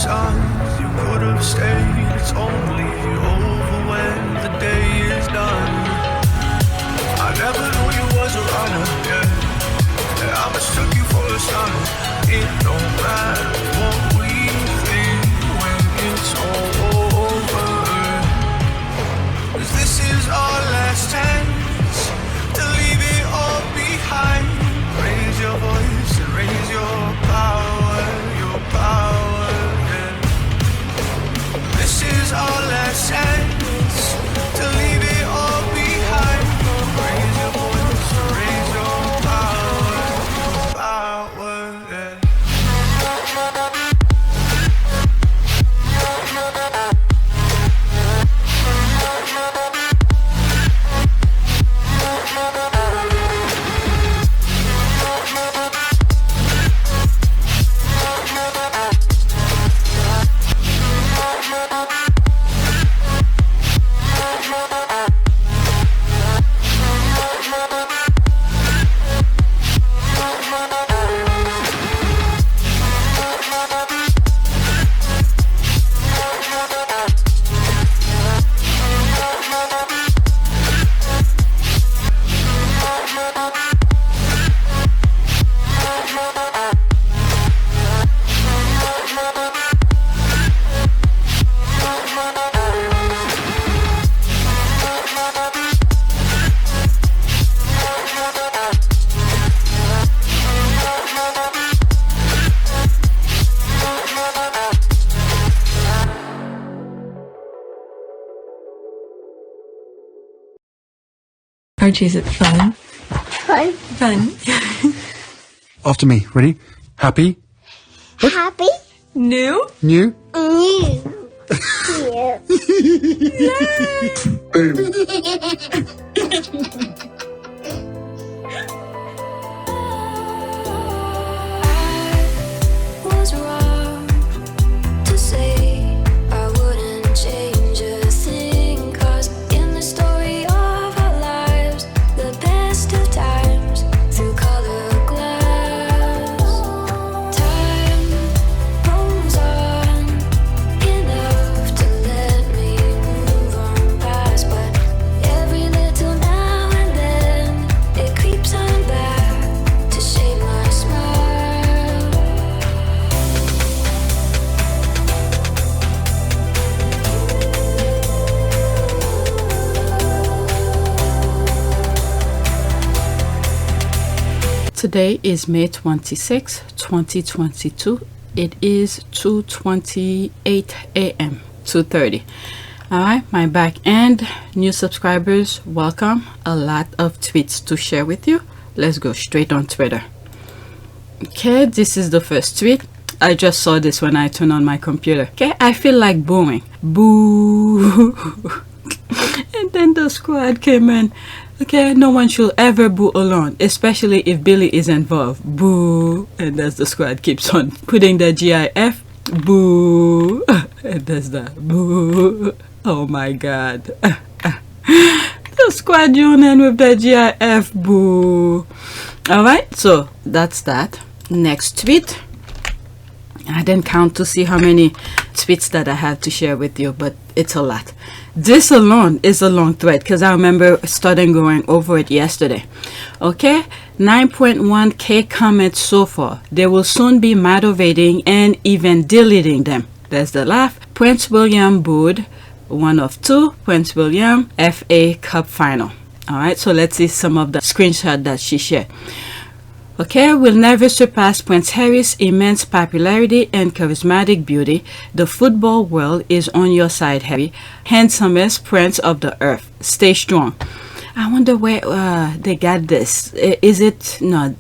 signs you could have stayed. It's only over when the day is done. I never knew you was a runner, yeah. I mistook you for a son. It don't matter what we think when it's all over. 'Cause this is our last chance to leave it all behind. Raise your voice and raise your power, yeah. This is our last chance to leave it all behind. Raise your voice and raise your power, yeah. Archie, is it fun? Fun. Fun. After me. Ready? Happy? Happy. New? New? New. Was wrong to say I wouldn't change a thing, 'cause in the story of our lives, the best of times through colored glass, time rolls on enough to let me move on past, but every little now and then it creeps on back to shape my smile. Today is May 26, 2022. It is 2:28 a.m. 2:30. Alright, my back end new subscribers, welcome. A lot of tweets to share with you. Let's go straight on Twitter. Okay, this is the first tweet. I just saw this when I turned on my computer. Okay, I feel like booing. Boo. And then the squad came in. Okay, no one should ever boo alone, especially if Billy is involved. Boo. And as the squad keeps on putting the GIF. Boo. And there's the boo. Oh my god. The squad union with the GIF. Boo. Alright, so that's that. Next tweet. I didn't count to see how many tweets that I have to share with you, but it's a lot. This alone is a long thread because I remember starting going over it yesterday. Okay, 9.1k comments so far. They will soon be moderating and even deleting them. There's the laugh. Prince William booed, one of two. Prince William FA Cup final. All right, so let's see some of the screenshot that she shared. Okay, will never surpass Prince Harry's immense popularity and charismatic beauty. The football world is on your side, Harry. Handsomest prince of the earth. Stay strong. I wonder where they got this. Is it no?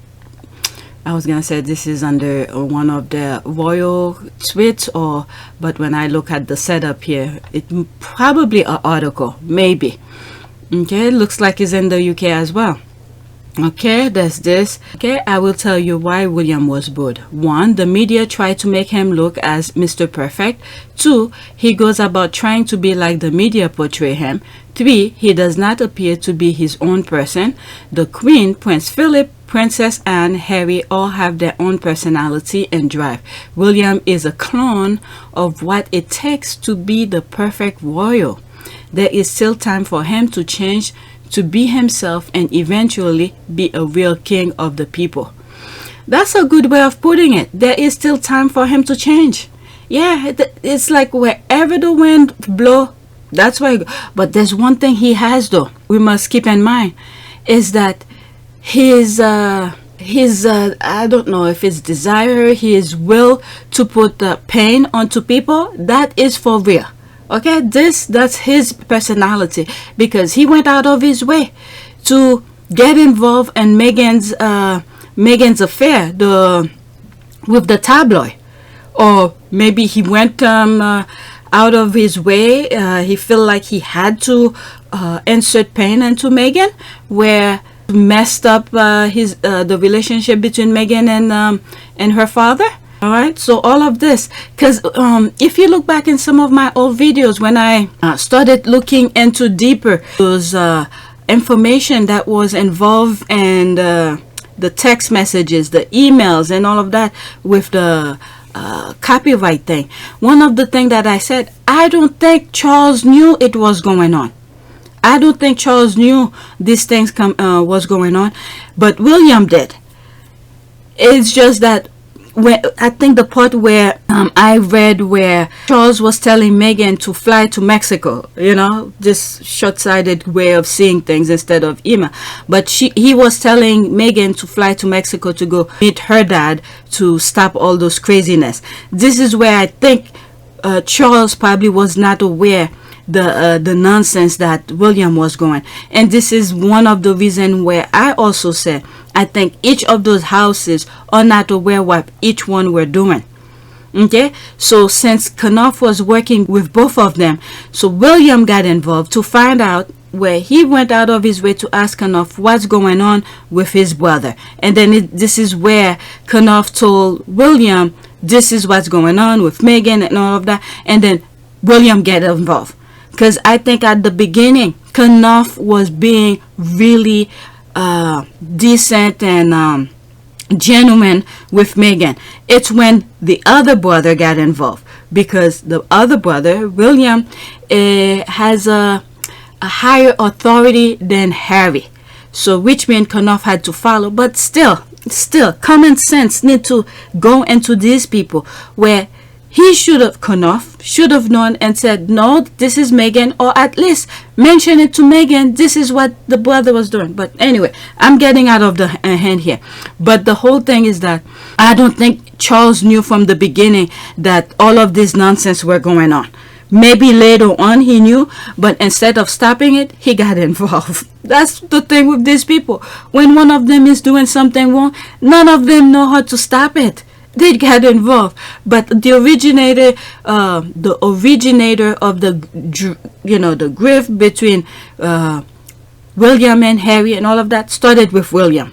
I was gonna say this is under one of the royal tweets, or but when I look at the setup here, it probably an article, maybe. Okay, it looks like it's in the UK as well. Okay, there's this. Okay, I will tell you why William was booed. 1. The media tried to make him look as Mr. Perfect. 2. He goes about trying to be like the media portray him. 3. He does not appear to be his own person. The Queen, Prince Philip, Princess Anne, Harry all have their own personality and drive. William is a clone of what it takes to be the perfect royal. There is still time for him to change, to be himself, and eventually be a real king of the people. That's a good way of putting it. There is still time for him to change. Yeah, it's like wherever the wind blow, that's where. But there's one thing he has, though, we must keep in mind, is that his I don't know if it's desire, his will to put pain onto people, that is for real. Okay, that's his personality, because he went out of his way to get involved in Meghan's affair, with the tabloid. Or maybe he went out of his way. He felt like he had to insert pain into Meghan, where messed up the relationship between Meghan and her father. All right, so all of this, because if you look back in some of my old videos, when I started looking into deeper those information that was involved in the text messages, the emails, and all of that with the copyright thing, one of the things that I said, I don't think Charles knew it was going on. I don't think Charles knew these things was going on, but William did. It's just that when I think the part where I read where Charles was telling Meghan to fly to Mexico, you know, this short-sighted way of seeing things instead of email, but he was telling Meghan to fly to Mexico to go meet her dad to stop all those craziness. This is where I think Charles probably was not aware the nonsense that William was going, and this is one of the reasons where I also said I think each of those houses are not aware what each one were doing. Okay, so since Kanoff was working with both of them, so William got involved to find out, where he went out of his way to ask Kanoff what's going on with his brother, and then this is where Kanoff told William this is what's going on with Meghan and all of that, and then William get involved. Because I think at the beginning, Kanoff was being really decent and genuine with Meghan. It's when the other brother got involved, because the other brother, William, has a higher authority than Harry. So which means Kanoff had to follow. But still, common sense need to go into these people, where Kanoff should have known and said, no, this is Meghan, or at least mention it to Meghan, this is what the brother was doing. But anyway, I'm getting out of the hand here. But the whole thing is that I don't think Charles knew from the beginning that all of this nonsense were going on. Maybe later on he knew, but instead of stopping it, he got involved. That's the thing with these people. When one of them is doing something wrong, none of them know how to stop it. They got involved, but the originator of the grift between William and Harry and all of that started with William,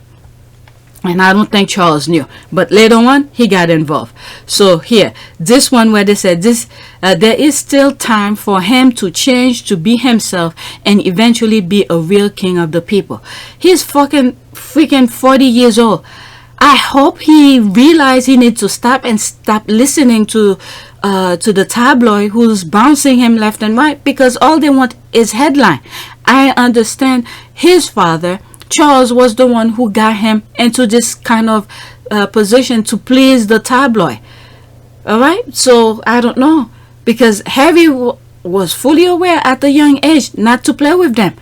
and I don't think Charles knew. But later on, he got involved. So here, this one where they said this, there is still time for him to change, to be himself, and eventually be a real king of the people. He's freaking 40 years old. I hope he realized he needs to stop listening to the tabloid who's bouncing him left and right, because all they want is headline. I understand his father, Charles, was the one who got him into this kind of position to please the tabloid. All right, so I don't know, because Harry was fully aware at a young age not to play with them.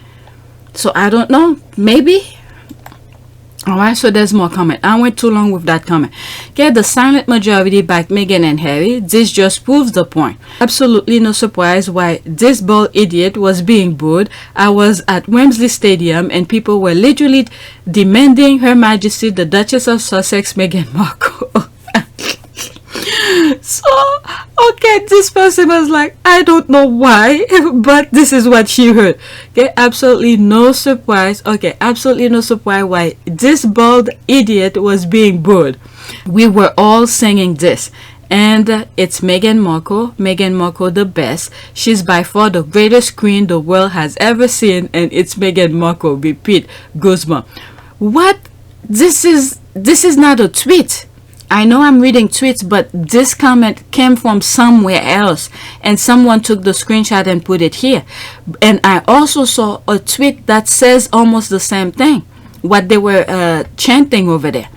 So I don't know, maybe. Alright, so there's more comment. I went too long with that comment. Okay, the silent majority backed Meghan and Harry. This just proves the point. Absolutely no surprise why this bald idiot was being booed. I was at Wembley Stadium and people were literally demanding Her Majesty the Duchess of Sussex, Meghan Markle. So, okay, this person was like, I don't know why, but this is what she heard. Okay, absolutely no surprise. Okay, absolutely no surprise why this bald idiot was being booed. We were all singing this. And it's Meghan Markle the best. She's by far the greatest queen the world has ever seen, and it's Meghan Markle. Repeat, goosebumps. What this is not a tweet. I know I'm reading tweets, but this comment came from somewhere else, and someone took the screenshot and put it here. And I also saw a tweet that says almost the same thing, what they were chanting over there.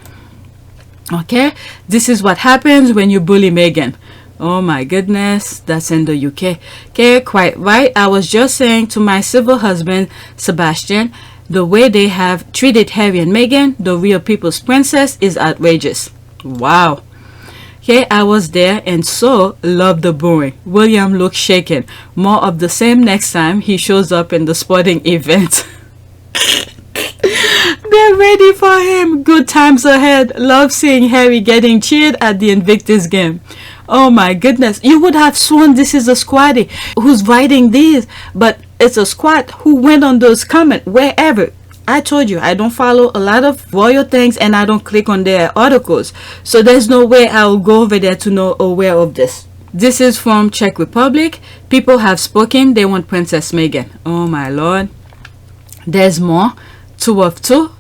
Okay, this is what happens when you bully Meghan. Oh my goodness, that's in the UK. Okay, quite right. I was just saying to my civil husband, Sebastian, the way they have treated Harry and Meghan, the real people's princess, is outrageous. Wow. Okay, I was there and so loved the booing. William looked shaken. More of the same next time he shows up in the sporting event. They're ready for him. Good times ahead. Love seeing Harry getting cheered at the INVICTUS game. Oh my goodness. You would have sworn this is a squatty who's writing these, but it's a squat who went on those comments wherever. I told you I don't follow a lot of royal things and I don't click on their articles. So there's no way I'll go over there to know aware of this. This is from Czech Republic. People have spoken. They want Princess Meghan. Oh my lord. There's more. 2 of 2.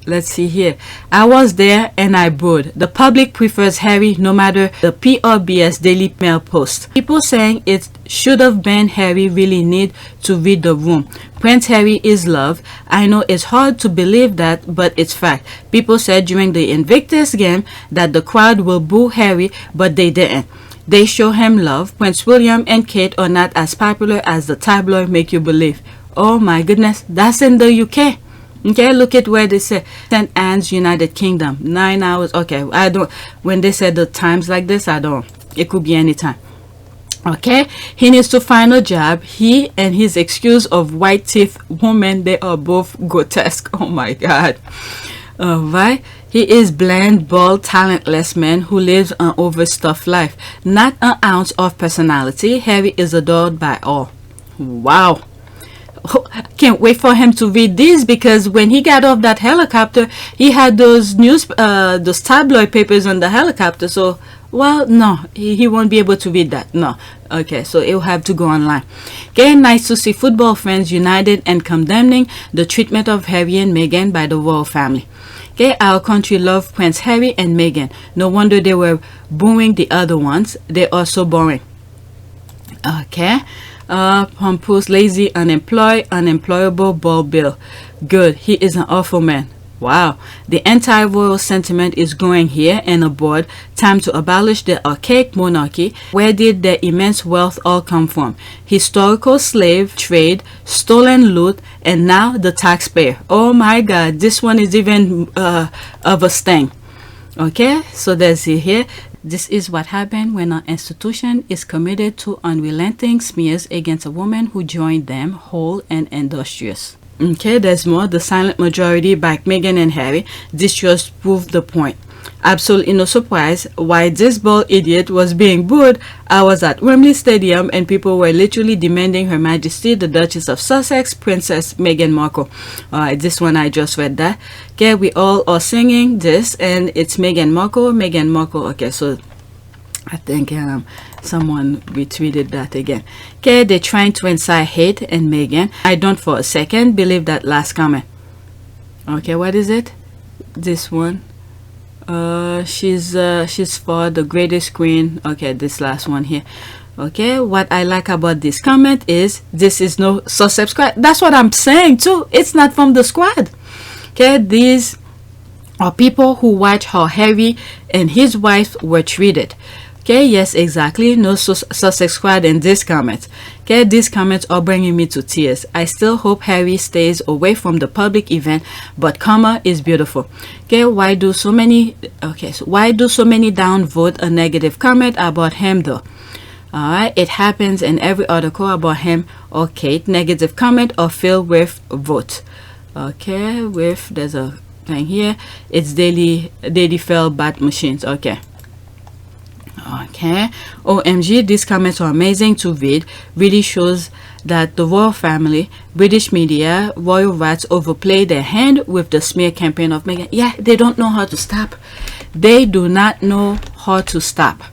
Let's see here. I was there and I booed. The public prefers Harry no matter the PRBS Daily Mail post. People saying it should have been Harry really need to read the room. Prince Harry is loved. I know it's hard to believe that, but it's fact. People said during the INVICTUS game that the crowd will boo Harry, but they didn't. They show him love. Prince William and Kate are not as popular as the tabloid make you believe. Oh my goodness, that's in the UK. Okay, look at where they say St. Anne's, United Kingdom, 9 hours. Okay, I don't, when they said the times like this, I don't, it could be any time. Okay, he needs to find a job. He and his excuse of white teeth woman, they are both grotesque. Oh my god. Alright, he is bland, bald, talentless man who lives an overstuffed life. Not an ounce of personality. Harry is adored by all. Wow. Can't wait for him to read these, because when he got off that helicopter he had those those tabloid papers on the helicopter. So well, no, he won't be able to read that. No. Okay, so he'll have to go online. Okay, nice to see football fans united and condemning the treatment of Harry and Meghan by the royal family. Okay, our country loved Prince Harry and Meghan. No wonder they were booing the other ones. They are so boring. Okay, pompous, lazy, unemployed, unemployable, bald bill. Good, he is an awful man. Wow, the anti-royal sentiment is growing here and abroad. Time to abolish the archaic monarchy. Where did their immense wealth all come from? Historical slave trade, stolen loot, and now the taxpayer. Oh my god, this one is even of a sting. Okay, so there's it here. This is what happened when an institution is committed to unrelenting smears against a woman who joined them whole and industrious. Okay, there's more. The silent majority back Meghan and Harry. This just proved the point. Absolutely no surprise why this bald idiot was being booed. I was at Wembley Stadium and people were literally demanding Her Majesty the Duchess of Sussex, Princess Meghan Markle. Alright, this one I just read that. Okay, we all are singing this and it's Meghan Markle, Meghan Markle. Okay, so I think someone retweeted that again. Okay, they're trying to incite hate and Meghan. I don't for a second believe that last comment. Okay, what is it? This one. She's for the greatest queen. Okay, this last one here. Okay, what I like about this comment is this is no Sussex squad. That's what I'm saying too. It's not from the squad. Okay, these are people who watch how Harry and his wife were treated. Okay, yes, exactly. No Sussex squad in this comment. Okay, these comments are bringing me to tears. I still hope Harry stays away from the public event, but karma is beautiful. Okay, why do so many downvote a negative comment about him though? Alright, it happens in every article about him or Kate. Negative comment or filled with vote. Okay, with there's a thing here. It's daily fail bat machines. Okay. Okay, OMG, these comments are amazing to read. Really shows that the royal family, British media, royal rats overplay their hand with the smear campaign of Meghan. Yeah, they don't know how to stop. They do not know how to stop.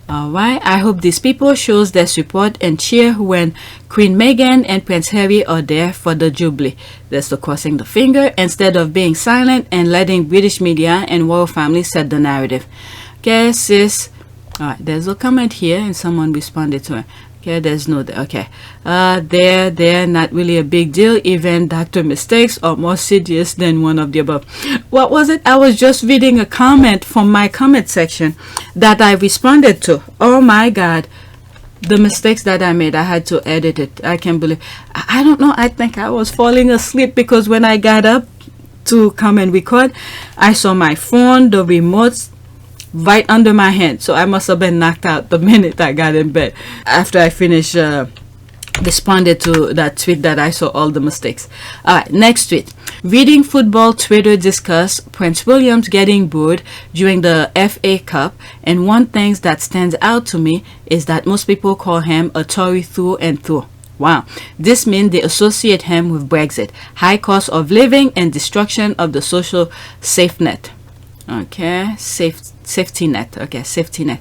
Alright, I hope these people shows their support and cheer when Queen Meghan and Prince Harry are there for the Jubilee. That's the crossing the finger instead of being silent and letting British media and royal family set the narrative. Okay, sis. Alright, there's a comment here and someone responded to it. Okay, there's no, okay. They're not really a big deal. Even doctor mistakes are more serious than one of the above. What was it? I was just reading a comment from my comment section that I responded to. Oh my God. The mistakes that I made, I had to edit it. I can't believe. I don't know. I think I was falling asleep because when I got up to come and record, I saw my phone, the remote, right under my hand, so I must have been knocked out the minute I got in bed after I finished responded to that tweet that I saw all the mistakes. Alright, next tweet. Reading football Twitter discuss Prince William's getting booed during the FA Cup, and one thing that stands out to me is that most people call him a Tory through and through. Wow, this means they associate him with Brexit, high cost of living, and destruction of the social safety net. Okay, safety net. Okay, safety net.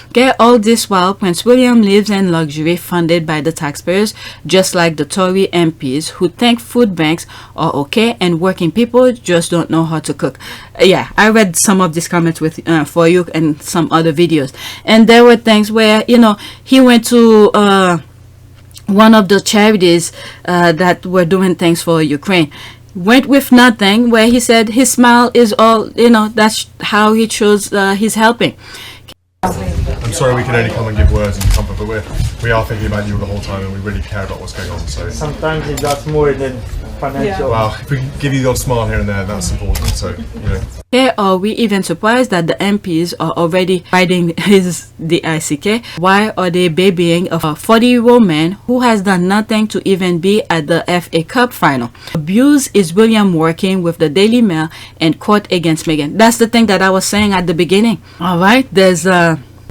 Okay, all this while Prince William lives in luxury funded by the taxpayers, just like the Tory MPs who think food banks are okay and working people just don't know how to cook. Yeah, I read some of these comments with for you and some other videos, and there were things where, you know, he went to one of the charities that were doing things for Ukraine. Went with nothing, where he said his smile is all, you know, that's how he shows he's helping. I'm sorry we can only come and give words and comfort, but we are thinking about you the whole time and we really care about what's going on. So sometimes it does more than financial. Well, if we can give you the odd smile here and there, that's important. So, you know. Here are we even surprised that the MPs are already fighting the ICK? Why are they babying a 40-year-old man who has done nothing to even be at the FA Cup final? Abuse is William working with the Daily Mail and court against Meghan. That's the thing that I was saying at the beginning. All right, there's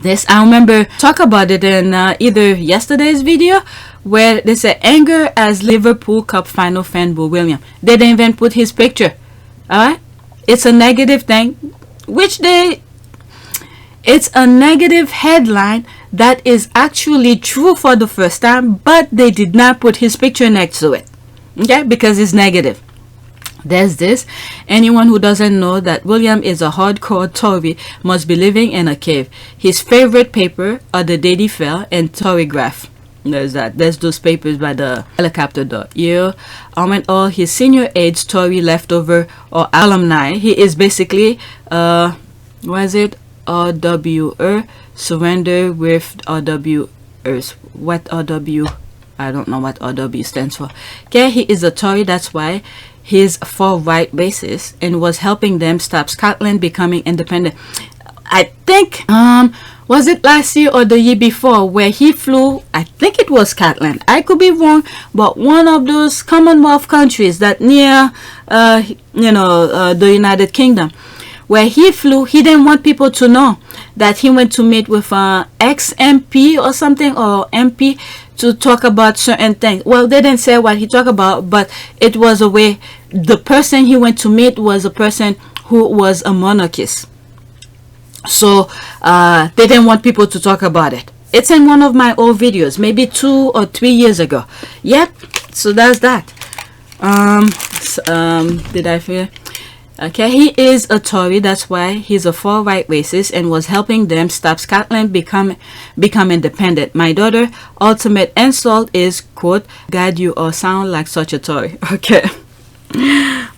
this. I remember talk about it in either yesterday's video where they said anger as Liverpool Cup final fan Booooo William. They didn't even put his picture. All right. It's a negative thing, which it's a negative headline that is actually true for the first time, but they did not put his picture next to it, okay, because it's negative. There's this. Anyone who doesn't know that William is a hardcore Tory must be living in a cave. His favorite paper are the Daily Mail and Torygraph. There's that. There's those papers by the helicopter door. Yeah. And all his senior aides, Tory leftover or alumni. He is basically was it RWR, surrender with RWRs. What RW? I don't know what RW stands for. Okay, he is a Tory, that's why he's far right racist and was helping them stop Scotland becoming independent. I think was it last year or the year before where he flew, I think it was Scotland, I could be wrong, but one of those Commonwealth countries that near the United Kingdom, where he flew. He didn't want people to know that he went to meet with ex-MP or something, or MP, to talk about certain things. Well, they didn't say what he talked about, but it was a way. The person he went to meet was a person who was a monarchist. So they didn't want people to talk about it. It's in one of my old videos, maybe 2 or 3 years ago. Yep. So that's that. Did I feel? Okay, he is a Tory, that's why he's a far-right racist and was helping them stop Scotland become independent. My daughter, ultimate insult is, quote, God, you all sound like such a Tory. Okay.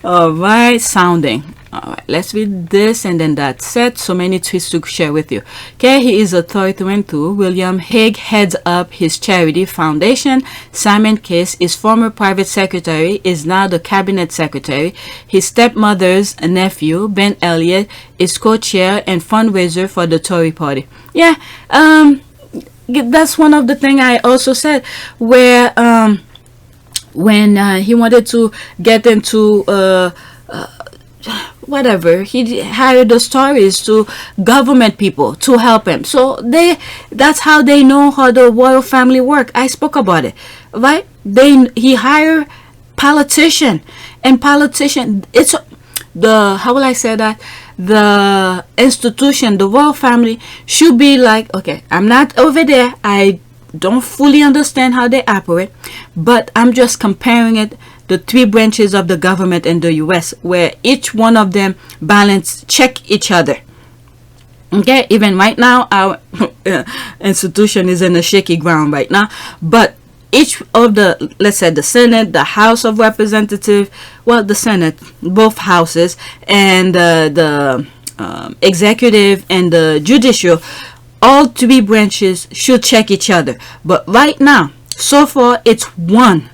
Alright, sounding. Alright, let's read this and then that's it. So many tweets to share with you. Okay, he is a Tory through and through. William Hague heads up his charity foundation. Simon Case, his former private secretary, is now the cabinet secretary. His stepmother's nephew, Ben Elliott, is co-chair and fundraiser for the Tory party. Yeah, that's one of the things I also said, where when he wanted to get into whatever, he hired the Tories to government people to help him. So that's how they know how the royal family work. I spoke about it, right? He hired politician, and politician, it's the, how will I say that, the institution, the royal family, should be like, okay, I'm not over there, I don't fully understand how they operate, but I'm just comparing it, the three branches of the government in the US, where each one of them check each other. Okay, even right now our institution is in a shaky ground right now, but each of the, let's say, the Senate, the House of Representatives, well, the Senate, both houses, and the executive and the judicial, all three branches should check each other. But right now, so far, it's one,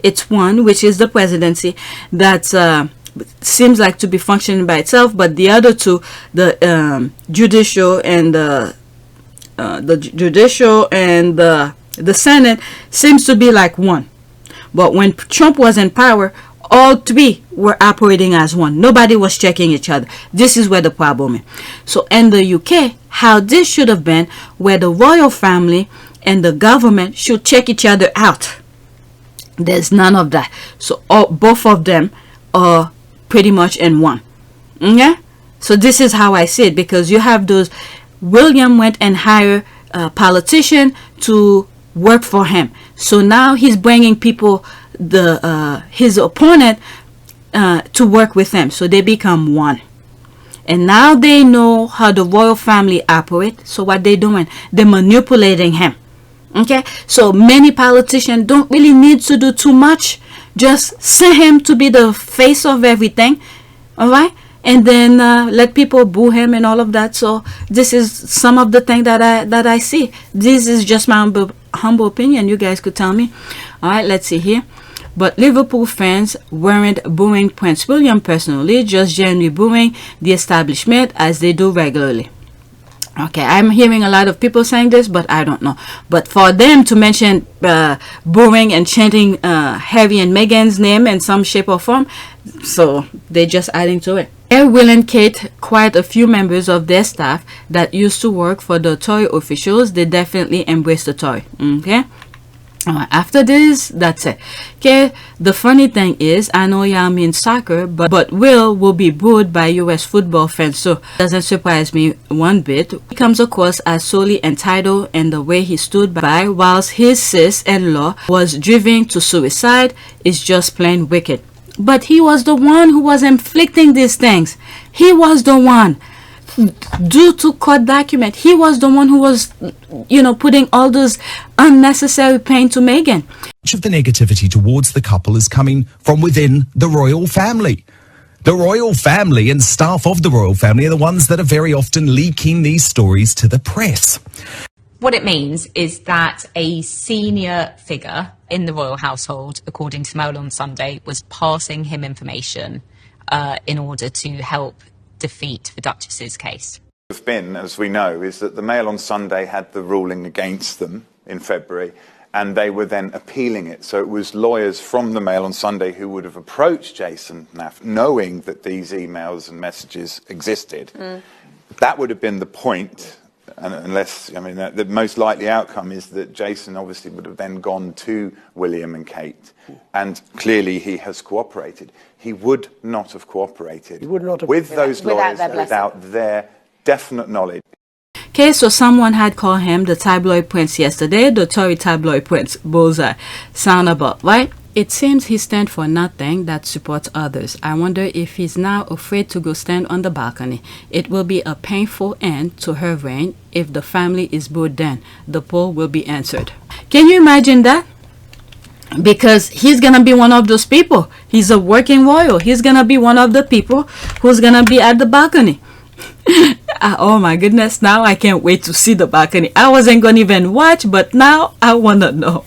which is the presidency, that seems like to be functioning by itself, but the other two, the judicial and the Senate, seems to be like one. But when Trump was in power, all three were operating as one. Nobody was checking each other. This is where the problem is. So in the UK, how this should have been, where the royal family and the government should check each other out. There's none of that. So both of them are pretty much in one. Okay? So this is how I see it, because you have those, William went and hired a politician to work for him. So now he's bringing people, his opponent, to work with him. So they become one. And now they know how the royal family operate. So what they doing? They're manipulating him. Okay? So many politicians don't really need to do too much. Just send him to be the face of everything. Alright? And then let people boo him and all of that. So this is some of the things that I see. This is just my humble opinion. You guys could tell me. Alright, let's see here. But Liverpool fans weren't booing Prince William personally, just generally booing the establishment as they do regularly. Okay, I'm hearing a lot of people saying this, but I don't know. But for them to mention booing and chanting Harry and Meghan's name in some shape or form, so they're just adding to it. Will and Kate, quite a few members of their staff that used to work for the Tory officials, they definitely embraced the Tory. Okay. After this, that's it. Okay, the funny thing is, I know y'all mean soccer, but will be booed by US football fans, so doesn't surprise me one bit. He comes across as solely entitled in the way he stood by whilst his sis-in-law was driven to suicide is just plain wicked. But he was the one who was inflicting these things. He was the one. Due to court document, he was the one who was, putting all those unnecessary pain to Meghan. Much of the negativity towards the couple is coming from within the royal family. The royal family and staff of the royal family are the ones that are very often leaking these stories to the press. What it means is that a senior figure in the royal household, according to Mail on Sunday, was passing him information in order to help defeat the Duchess's case. Have been, as we know, is that the Mail on Sunday had the ruling against them in February, and they were then appealing it. So it was lawyers from the Mail on Sunday who would have approached Jason Naff, knowing that these emails and messages existed. That would have been the point, and unless, the most likely outcome is that Jason obviously would have then gone to William and Kate, and clearly he has cooperated. He would not have cooperated with those lawyers without their definite knowledge. Okay, so someone had called him the tabloid prince yesterday, the Tory tabloid prince. Bullseye. Sound about right? It seems he stands for nothing that supports others. I wonder if he's now afraid to go stand on the balcony. It will be a painful end to her reign if the family is booed then. The poll will be answered. Can you imagine that? Because he's gonna be one of those people. He's a working royal. He's gonna be one of the people who's gonna be at the balcony. Oh my goodness, now I can't wait to see the balcony. I wasn't gonna even watch, but now I wanna know.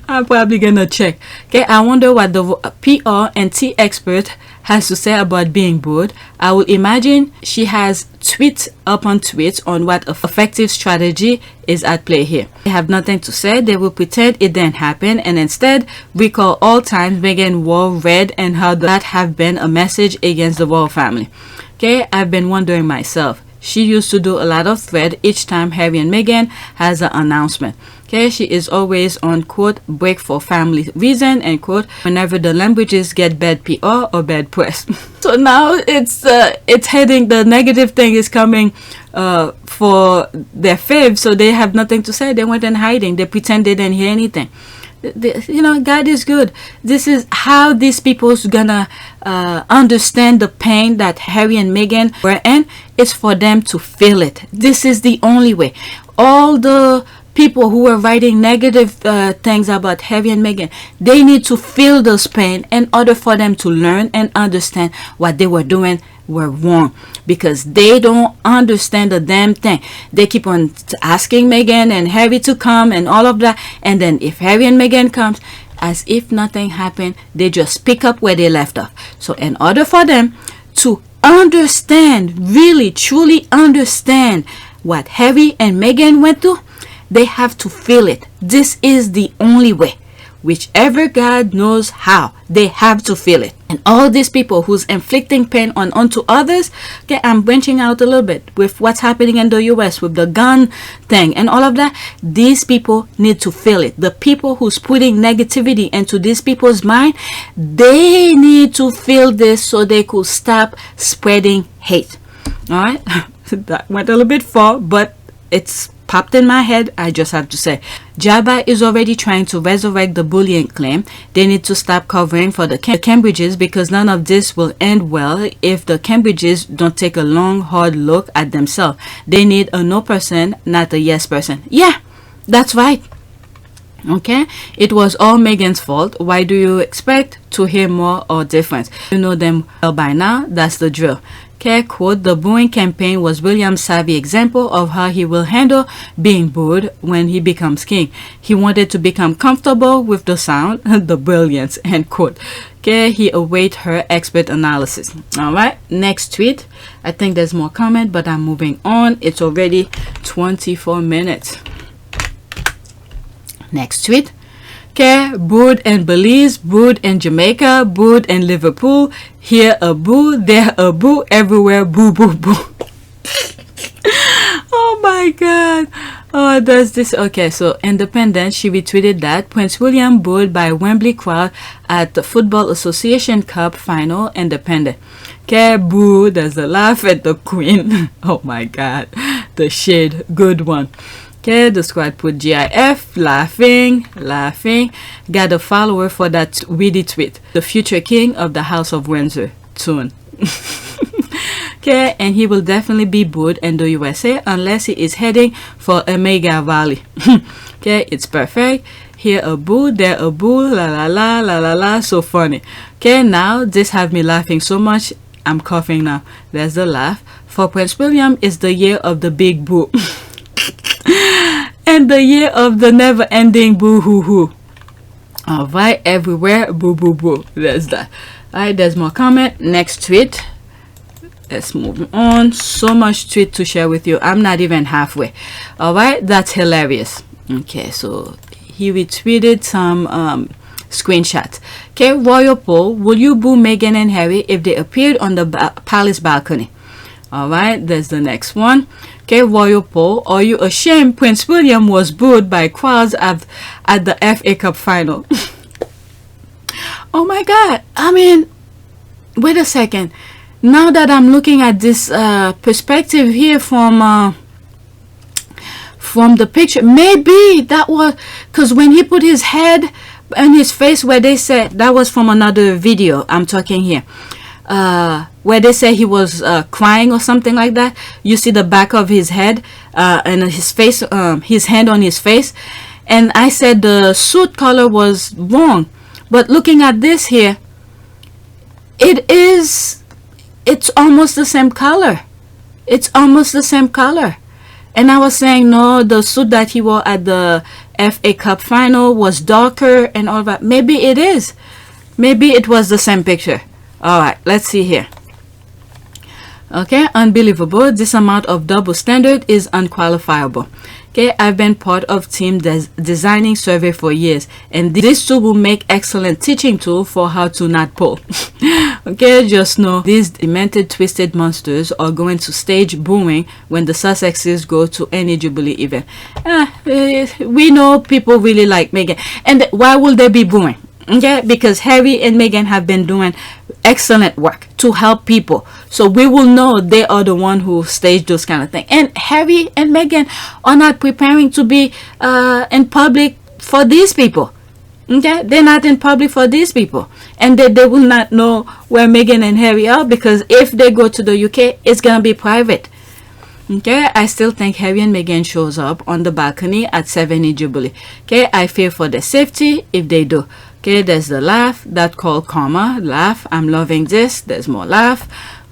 I'm probably gonna check. Okay, I wonder what the PR and T expert has to say about being booed. I would imagine she has tweets upon tweets on what effective strategy is at play here. They have nothing to say. They will pretend it didn't happen and instead recall all times Meghan wore red and how that have been a message against the royal family. Okay, I've been wondering myself. She used to do a lot of thread each time Harry and Meghan has an announcement. Okay, she is always on quote break for family reason and quote whenever the languages get bad PR or bad press. So now it's heading, the negative thing is coming for their fave, so they have nothing to say. They went in hiding. They pretend they didn't hear anything. You know, God is good. This is how these people's gonna understand the pain that Harry and Meghan were in. It's for them to feel it. This is the only way. All the people who were writing negative things about Harry and Meghan, they need to feel this pain in order for them to learn and understand what they were doing were wrong, because they don't understand the damn thing. They keep on asking Meghan and Harry to come and all of that, and then if Harry and Meghan comes, as if nothing happened, they just pick up where they left off. So in order for them to understand, really truly understand what Harry and Meghan went through, they have to feel it. This is the only way. Whichever God knows how, they have to feel it. And all these people who's inflicting pain onto others, okay, I'm branching out a little bit with what's happening in the US with the gun thing and all of that. These people need to feel it. The people who's putting negativity into these people's mind, they need to feel this so they could stop spreading hate. All right, that went a little bit far, but it's popped in my head. I just have to say, Jabba is already trying to resurrect the bullying claim. They need to stop covering for the Cambridges, because none of this will end well if the Cambridges don't take a long, hard look at themselves. They need a no person, not a yes person. Yeah, that's right. Okay, it was all Meghan's fault. Why do you expect to hear more or different? You know them well by now. That's the drill. Okay, quote, the booing campaign was William's savvy example of how he will handle being booed when he becomes king. He wanted to become comfortable with the sound, the brilliance, end quote. Okay, he await her expert analysis. All right, next tweet. I think there's more comment, but I'm moving on. It's already 24 minutes. Next tweet. Okay, booed in Belize, booed in Jamaica, booed in Liverpool. Here a boo, there a boo, everywhere boo boo boo. Oh my God. Oh, does this? Okay, so Independent, she retweeted that Prince William booed by Wembley crowd at the Football Association Cup final. Independent. Okay, boo, there's a laugh at the Queen. Oh my God, the shade, good one. Okay, the squad put GIF, laughing. Got a follower for that witty tweet. The future king of the House of Windsor, soon. Okay, and he will definitely be booed in the USA unless he is heading for a mega valley. Okay, it's perfect. Here a boo, there a boo, la la la la la la, so funny. Okay, now this have me laughing so much, I'm coughing now. There's the laugh. For Prince William, is the year of the big boo. And the year of the never-ending boo-hoo-hoo. All right, everywhere boo boo boo. There's that. All right, there's more comment. Next tweet. Let's move on. So much tweet to share with you. I'm not even halfway. All right, that's hilarious. Okay, so he retweeted some screenshots. Okay, royal poll: will you boo Meghan and Harry if they appeared on the palace balcony? All right, there's the next one. Okay, royal poll: are you ashamed Prince William was booed by crowds at the FA Cup final? Oh my God, I mean, wait a second. Now that I'm looking at this perspective here from the picture, maybe that was because when he put his head and his face, where they said that was from another video I'm talking here, where they say he was crying or something like that. You see the back of his head and his face, his hand on his face, and I said the suit color was wrong, but looking at this here, it's almost the same color. It's almost the same color. And I was saying, no, the suit that he wore at the FA Cup final was darker and all that. Maybe it is. Maybe it was the same picture. All right, let's see here. Okay, unbelievable. This amount of double standard is unqualifiable. Okay, I've been part of team designing survey for years, and this tool will make excellent teaching tool for how to not pull. Okay, just know these demented, twisted monsters are going to stage booing when the Sussexes go to any Jubilee event. We know people really like Meghan, and why will they be booing? Okay, because Harry and Meghan have been doing excellent work to help people, so we will know they are the one who staged those kind of things. And Harry and Meghan are not preparing to be in public for these people. Okay, they're not in public for these people, and they will not know where Meghan and Harry are, because if they go to the UK, it's gonna be private. Okay, I still think Harry and Meghan shows up on the balcony at 70 Jubilee. Okay, I fear for their safety if they do. Okay, there's the laugh, that called karma. Laugh, I'm loving this. There's more laugh.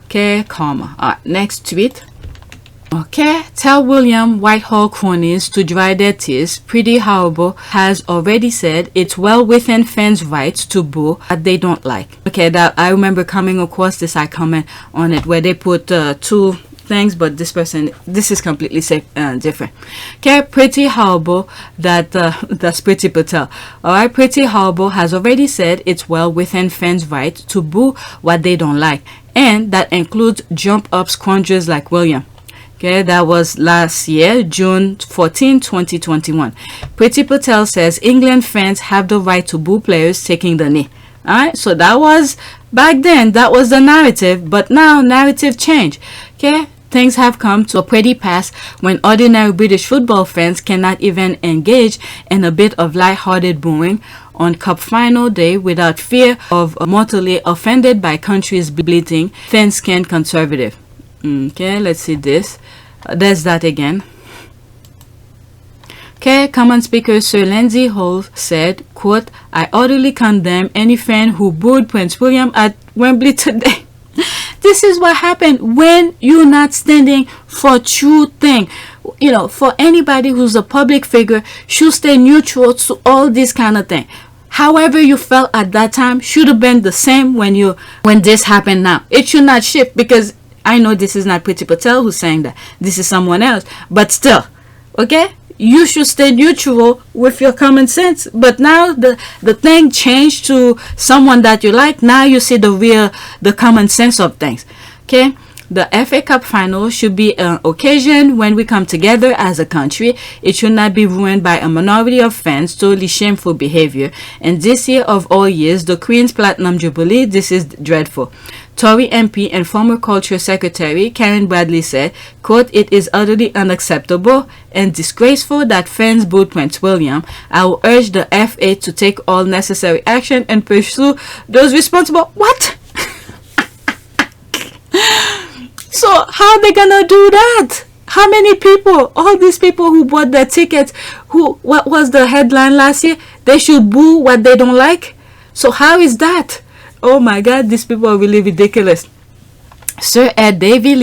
Okay, karma. Alright, next tweet. Okay, tell William Whitehall cronies to dry their tears. Pretty Horrible has already said it's well within fans' rights to boo what they don't like. Okay, that I remember coming across this. I comment on it where they put two things, but this is completely different. Okay, Pretty Horrible, that's Pretty Patel. Alright, Pretty Horrible has already said it's well within fans' rights to boo what they don't like, and that includes jump up scroungers like William. Okay, that was last year, June 14, 2021. Pretty Patel says England fans have the right to boo players taking the knee. Alright, so that was back then, that was the narrative, but now narrative change. Okay, things have come to a pretty pass when ordinary British football fans cannot even engage in a bit of light-hearted booing on cup final day without fear of mortally offended by country's bleating, thin-skinned conservative. Okay, let's see this. There's that again. Okay, Common Speaker Sir Lindsay Hall said, quote, I utterly condemn any fan who booed Prince William at Wembley today. This is what happened when you're not standing for true thing. You know, for anybody who's a public figure, should stay neutral to all this kind of thing. However you felt at that time should have been the same when this happened now. It should not shift, because I know this is not Pretty Patel who's saying that. This is someone else. But still, okay? You should stay neutral with your common sense. But now the thing changed to someone that you like. Now you see the common sense of things. Okay? The FA Cup final should be an occasion when we come together as a country. It should not be ruined by a minority of fans' totally shameful behavior. And this year of all years, the Queen's Platinum Jubilee, this is dreadful. Tory MP and former Culture Secretary Karen Bradley said, quote, it is utterly unacceptable and disgraceful that fans booed Prince William. I will urge the FA to take all necessary action and pursue those responsible. What? So how are they gonna do that? How many people, all these people who bought their tickets, what was the headline last year? They should boo what they don't like? So how is that? Oh my God, these people are really ridiculous. Sir Ed Davey,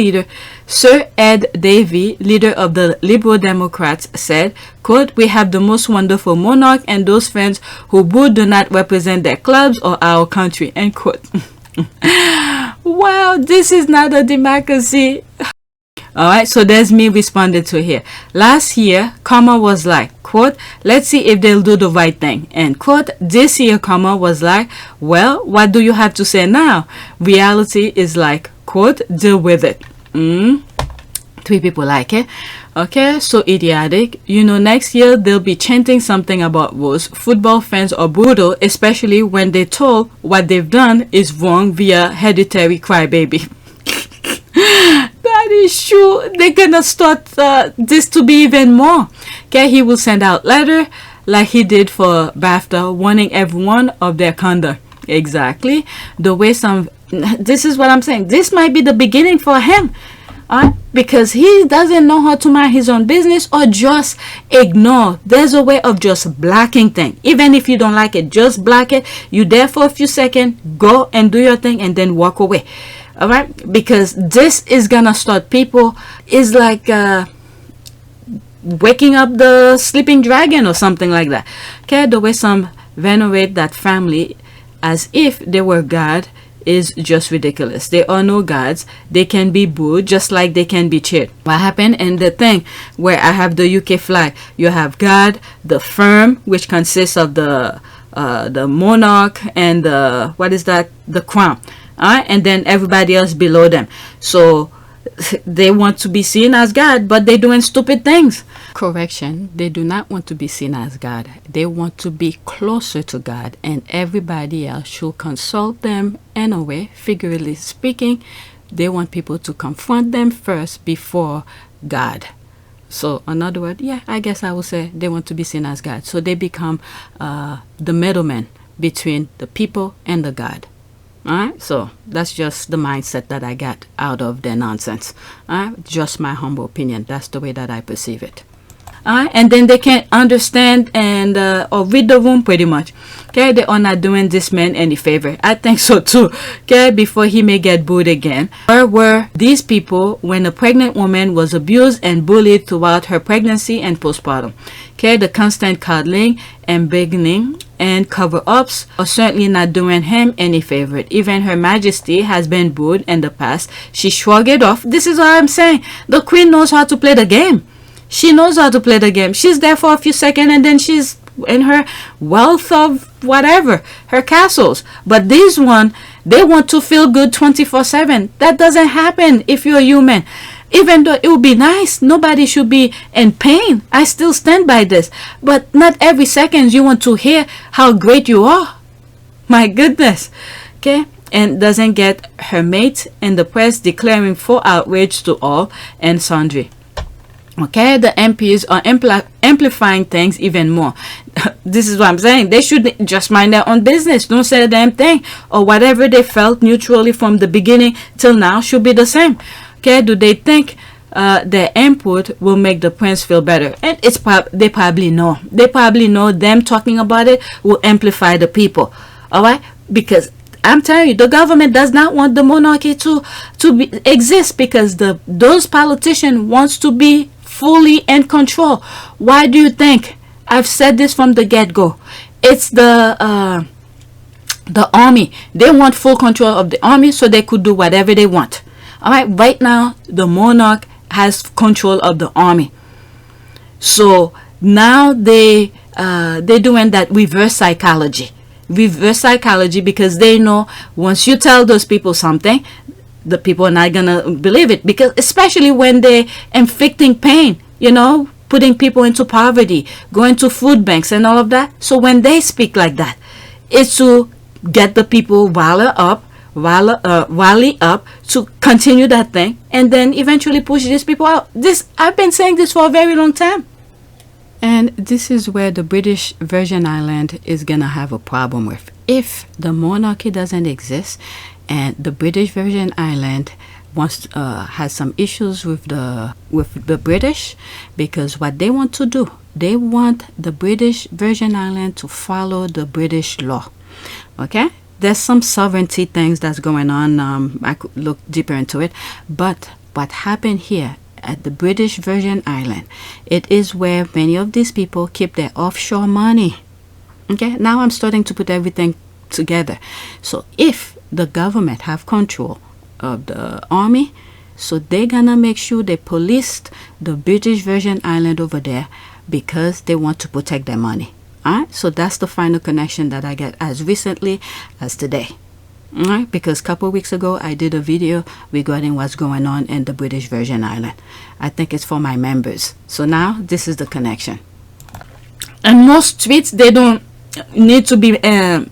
leader of the Liberal Democrats, said, quote, we have the most wonderful monarch, and those fans who boo do not represent their clubs or our country, end quote. Wow, this is not a democracy. Alright, so there's me responded to here. Last year, Karma was like, quote, let's see if they'll do the right thing, end quote. This year, Karma was like, well, what do you have to say now? Reality is like, quote, deal with it. Three people like it. Okay, so idiotic. You know, next year they'll be chanting something about rules. Football fans are brutal, especially when they're told what they've done is wrong via hereditary crybaby. That is true. They're gonna start this to be even more. Okay, he will send out letter like he did for BAFTA, warning everyone of their conduct. Exactly. The way this is what I'm saying. This might be the beginning for him. Because he doesn't know how to mind his own business, or just ignore. There's a way of just blocking things. Even if you don't like it, just block it. You there for a few seconds, go and do your thing, and then walk away. Alright? Because this is gonna start people, is like waking up the sleeping dragon or something like that. Okay, the way some venerate that family as if they were God is just ridiculous. They are no gods. They can be booed just like they can be cheered. What happened in the thing where I have the UK flag? You have God, the firm, which consists of the monarch and the, what is that? The crown. And then everybody else below them. So they want to be seen as God, but they're doing stupid things. Correction, they do not want to be seen as God. They want to be closer to God, and everybody else should consult them in a way, figuratively speaking. They want people to confront them first before God. So, in other words, yeah, I guess I would say they want to be seen as God. So they become the middleman between the people and the God. Alright, so that's just the mindset that I got out of their nonsense. Alright, just my humble opinion. That's the way that I perceive it. Alright, and then they can't understand and or read the room pretty much. Okay, they are not doing this man any favor. I think so too. Okay, before he may get booed again. Where were these people when a pregnant woman was abused and bullied throughout her pregnancy and postpartum? Okay, the constant cuddling and begging and cover-ups are certainly not doing him any favor. Even Her Majesty has been booed in the past. She shrugged it off. This is what I'm saying. The Queen knows how to play the game. She knows how to play the game. She's there for a few seconds and then she's in her wealth of whatever, her castles. But these one, they want to feel good 24/7. That doesn't happen if you're a human. Even though it would be nice, nobody should be in pain. I still stand by this. But not every second you want to hear how great you are. My goodness. Okay? And doesn't get her mates and the press declaring full outrage to all and sundry. Okay, the MPs are amplifying things even more. This is what I'm saying. They should just mind their own business. Don't say a damn thing. Or whatever they felt neutrally from the beginning till now should be the same. Okay, do they think their input will make the prince feel better? And it's they probably know. They probably know them talking about it will amplify the people. Alright? Because I'm telling you, the government does not want the monarchy to exist, because those politicians wants to be fully in control. Why do you think? I've said this from the get-go. It's the army. They want full control of the army so they could do whatever they want. All right, right now the monarch has control of the army. So now they're doing that reverse psychology. Reverse psychology, because they know once you tell those people something, the people are not gonna believe it, because especially when they're inflicting pain, you know, putting people into poverty, going to food banks and all of that. So when they speak like that, it's to get the people rally up to continue that thing, and then eventually push these people out. I've been saying this for a very long time. And this is where the British Virgin Island is gonna have a problem with. If the monarchy doesn't exist and the British Virgin Island has some issues with the British, because what they want to do, they want the British Virgin Island to follow the British law. Okay, there's some sovereignty things that's going on. I could look deeper into it, but what happened here at the British Virgin Island, it is where many of these people keep their offshore money. Okay, now I'm starting to put everything together. So if the government have control of the army, so they're gonna make sure they policed the British Virgin Island over there, because they want to protect their money. Alright, so that's the final connection that I get as recently as today. Alright, because a couple weeks ago I did a video regarding what's going on in the British Virgin Island. I think it's for my members. So now this is the connection. And most tweets, they don't need to be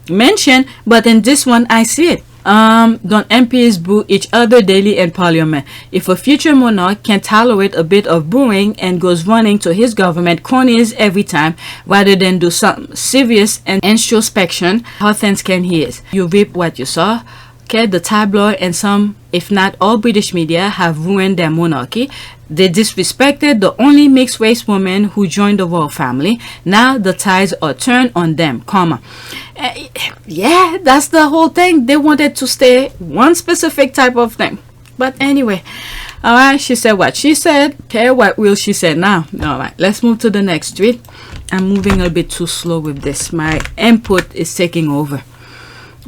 mentioned, but in this one I see it. Don't MPs boo each other daily in Parliament? If a future monarch can tolerate a bit of booing and goes running to his government cronies every time, rather than do something serious and introspection, how things can he is? You reap what you sow. Okay, the tabloid and some, if not all, British media have ruined their monarchy. They disrespected the only mixed race woman who joined the royal family. Now the tides are turned on them, yeah, that's the whole thing. They wanted to stay one specific type of thing. But anyway, alright, she said what she said. Okay, what will she say now? Alright, let's move to the next tweet. I'm moving a bit too slow with this. My input is taking over.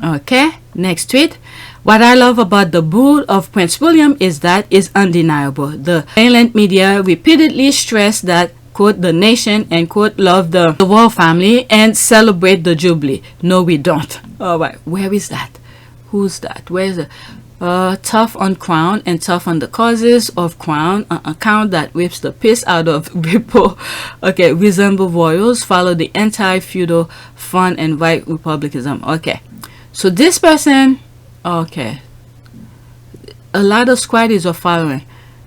Okay, next tweet. What I love about the bull of Prince William is that it's undeniable. The mainland media repeatedly stress that, quote, the nation, and quote, love the royal family and celebrate the jubilee. No, we don't. All right, where is that? Who's that? Where is it? Tough on crown and tough on the causes of crown, an account that whips the piss out of people. Okay, resemble royals, follow the anti-feudal front and white republicanism. Okay, so this person, okay, a lot of squaddies are following.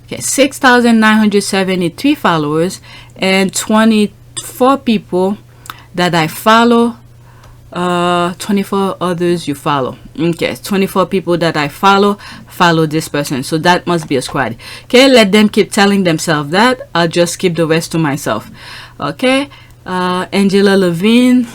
Okay, 6,973 followers and 24 people that I follow. 24 others you follow. Okay, 24 people that I follow this person, so that must be a squad. Okay, let them keep telling themselves that. I'll just keep the rest to myself. Okay, Angela Levine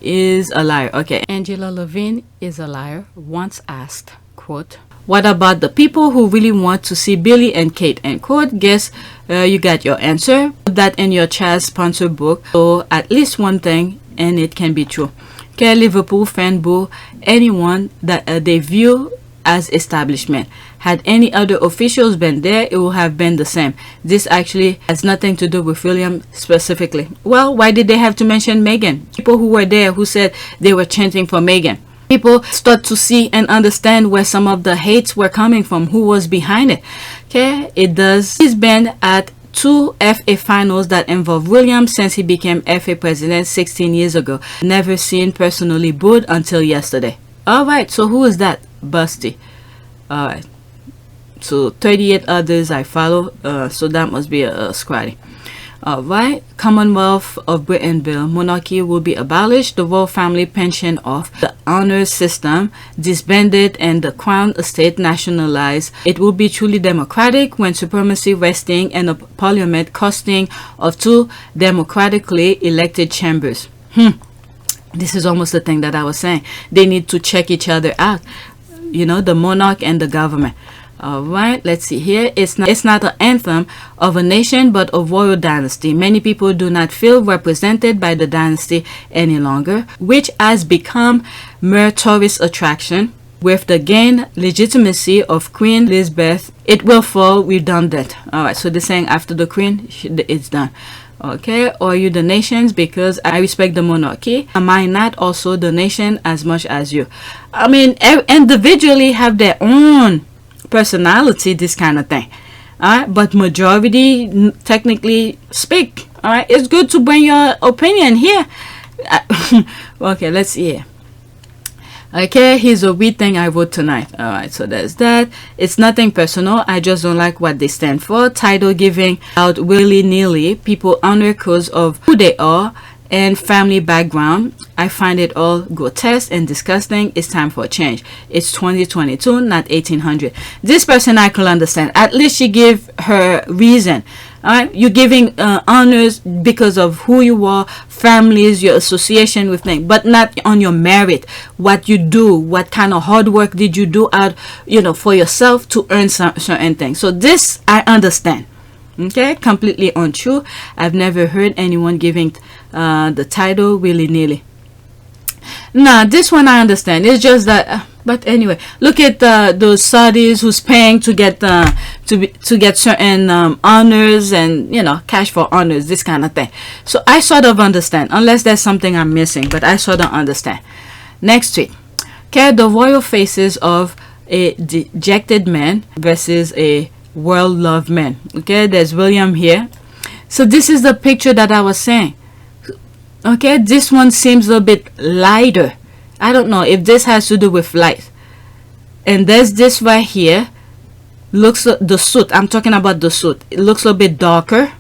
is a liar. Okay, Angela Levine is a liar. Once asked, quote, what about the people who really want to see Billy and Kate, end quote. Guess you got your answer. Put that in your child sponsor book, so at least one thing, and it can be true. Okay, Liverpool fan boo anyone that they view as establishment. Had any other officials been there, it would have been the same. This actually has nothing to do with William specifically. Well, why did they have to mention Meghan? People who were there who said they were chanting for Meghan. People start to see and understand where some of the hates were coming from, who was behind it. Okay, it does. He's been at 2 FA finals that involve William since he became FA president 16 years ago. Never seen personally booed until yesterday. Alright, so who is that? Busty. Alright. So 38 others I follow. So that must be a squaddy. Alright, Commonwealth of Britain Bill. Monarchy will be abolished, the royal family pension off, the honours system disbanded, and the crown estate nationalized. It will be truly democratic when supremacy resting in a parliament consisting of 2 democratically elected chambers. This is almost the thing that I was saying. They need to check each other out. You know, the monarch and the government. Alright, let's see here. It's not an anthem of a nation but a royal dynasty. Many people do not feel represented by the dynasty any longer, which has become mere tourist attraction. With the gained legitimacy of Queen Elizabeth, it will fall redundant. Alright, so they're saying after the Queen, it's done. Okay, are you the nations? Because I respect the monarchy. Am I not also the nation as much as you? I mean, individually have their own personality, this kind of thing. Alright, but majority technically speak. Alright, it's good to bring your opinion here. Okay, let's see here. Okay, here's a weird thing I wrote tonight. Alright, so there's that. It's nothing personal. I just don't like what they stand for. Title giving out willy-nilly. People honor because of who they are and family background. I find it all grotesque and disgusting. It's time for a change. It's 2022, not 1800. This person I could understand. At least she gave her reason. Alright, you're giving honors because of who you are, families, your association with things, but not on your merit. What you do, what kind of hard work did you do out, you know, for yourself to earn certain things. So this I understand. Okay, completely untrue. I've never heard anyone giving the title willy-nilly. Nah, this one I understand. It's just that but anyway, look at those Saudis who's paying to get to get certain honors and, you know, cash for honors, this kind of thing. So I sort of understand, unless there's something I'm missing, but I sort of understand. Next tweet. Okay, the royal faces of a dejected man versus a well-loved man. Okay, there's William here. So this is the picture that I was saying. Okay, this one seems a bit lighter. I don't know if this has to do with light. And there's this right here. Looks the suit. I'm talking about the suit. It looks a bit darker.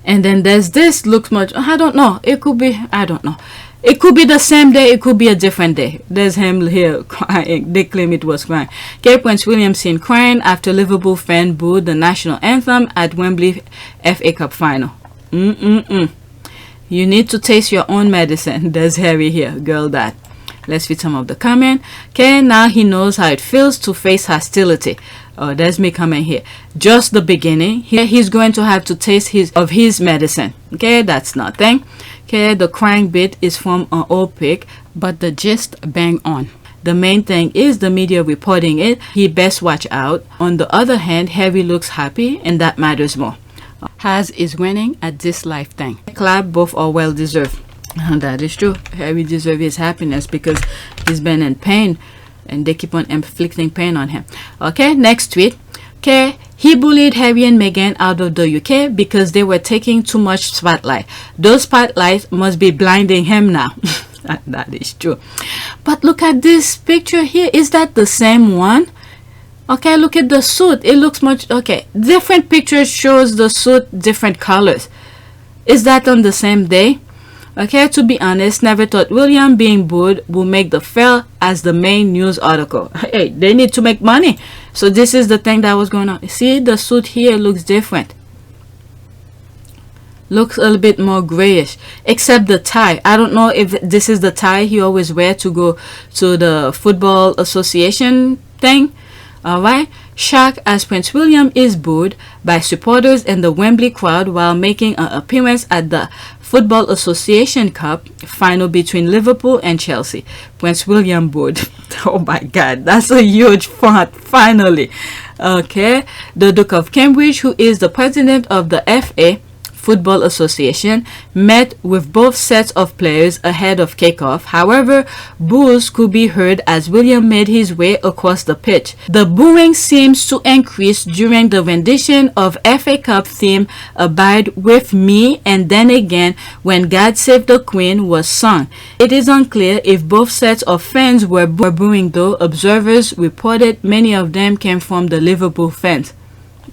And then there's this. Looks much. I don't know. It could be. I don't know. It could be the same day. It could be a different day. There's him here crying. They claim it was crying. Okay, Prince William seen crying after Liverpool fan booed the national anthem at Wembley FA Cup final. You need to taste your own medicine. There's Harry here. Girl that. Let's read some of the comment. Okay, now he knows how it feels to face hostility. Oh, there's me coming here. Just the beginning. Here he's going to have to taste his medicine. Okay, that's nothing. Okay, the crying bit is from an old pic, but the gist bang on. The main thing is the media reporting it. He best watch out. On the other hand, Harry looks happy, and that matters more. Has is winning at this life thing. Clap, both are well deserved. That is true. Harry deserves his happiness because he's been in pain and they keep on inflicting pain on him. Okay, next tweet. Okay, he bullied Harry and Meghan out of the UK because they were taking too much spotlight. Those spotlights must be blinding him now. That is true. But look at this picture here. Is that the same one? Okay, look at the suit. It looks much... Okay, different pictures shows the suit different colors. Is that on the same day? Okay, to be honest, never thought William being booed will make the fail as the main news article. Hey, they need to make money. So this is the thing that was going on. See, the suit here looks different. Looks a little bit more grayish. Except the tie. I don't know if this is the tie he always wear to go to the football association thing. Alright. Shocked as Prince William is booed by supporters in the Wembley crowd while making an appearance at the Football Association Cup final between Liverpool and Chelsea. Prince William booed. Oh my god, that's a huge font, finally. Okay, the Duke of Cambridge, who is the president of the FA Football Association, met with both sets of players ahead of kickoff. However, boos could be heard as William made his way across the pitch. The booing seems to increase during the rendition of FA Cup theme Abide With Me and Then Again when God Save the Queen was sung. It is unclear if both sets of fans were booing, though observers reported many of them came from the Liverpool fans.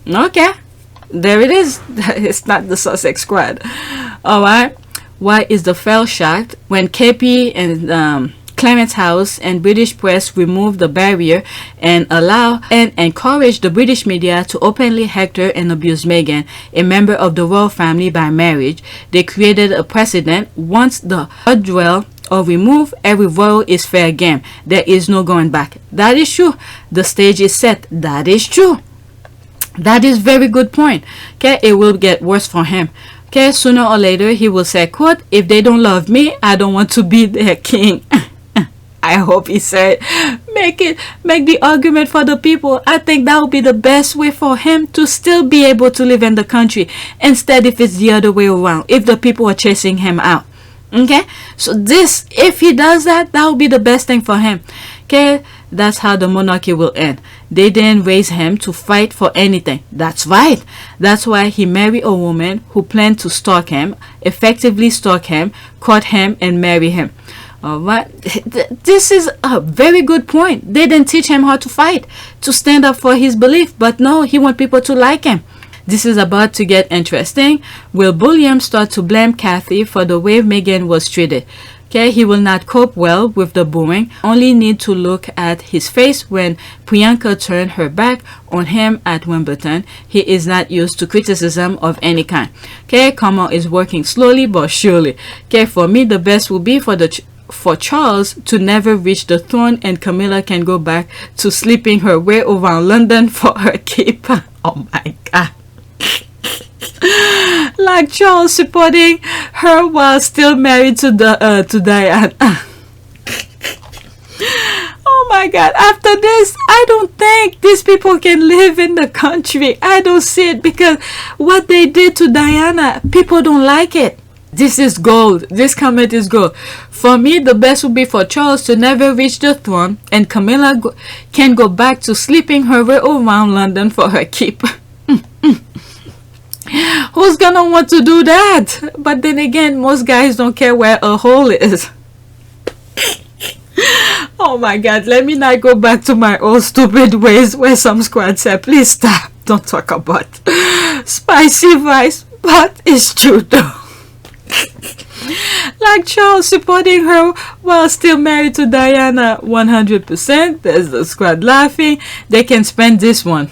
Okay. There it is. It's not the Sussex squad. Alright. Why is the fail shocked? When KP and Clement's House and British press removed the barrier and allow and encourage the British media to openly hector and abuse Meghan, a member of the royal family by marriage, they created a precedent. Once the dwell or remove, every royal is fair game. There is no going back. That is true. The stage is set. That is true. That is very good point. Okay, it will get worse for him. Okay, sooner or later he will say, quote, if they don't love me, I don't want to be their king. I hope he said, make the argument for the people. I think that would be the best way for him to still be able to live in the country. Instead, if it's the other way around, if the people are chasing him out. Okay, so this, if he does that, that would be the best thing for him. Okay, that's how the monarchy will end. They didn't raise him to fight for anything. That's right. That's why he married a woman who planned to stalk him, effectively stalk him, court him, and marry him. Alright, this is a very good point. They didn't teach him how to fight, to stand up for his belief, but no, he wants people to like him. This is about to get interesting. Will William start to blame Kathy for the way Meghan was treated? Okay, he will not cope well with the booing. Only need to look at his face when Priyanka turned her back on him at Wimbledon. He is not used to criticism of any kind. Okay, karma is working slowly but surely. Okay, for me, the best will be for Charles to never reach the throne and Camilla can go back to sleeping her way around London for her keep. Oh my god. Like Charles supporting her while still married to Diana. Oh my god, after this, I don't think these people can live in the country. I don't see it because what they did to Diana, people don't like it. This is gold. This comment is gold. For me, the best would be for Charles to never reach the throne and Camilla can go back to sleeping her way around London for her keep. Who's gonna want to do that? But then again, most guys don't care where a hole is. Oh my god, let me not go back to my old stupid ways where some squad said, please stop, don't talk about spicy rice. But it's true though. Like Charles supporting her while still married to Diana 100%. There's the squad laughing. They can spend this one.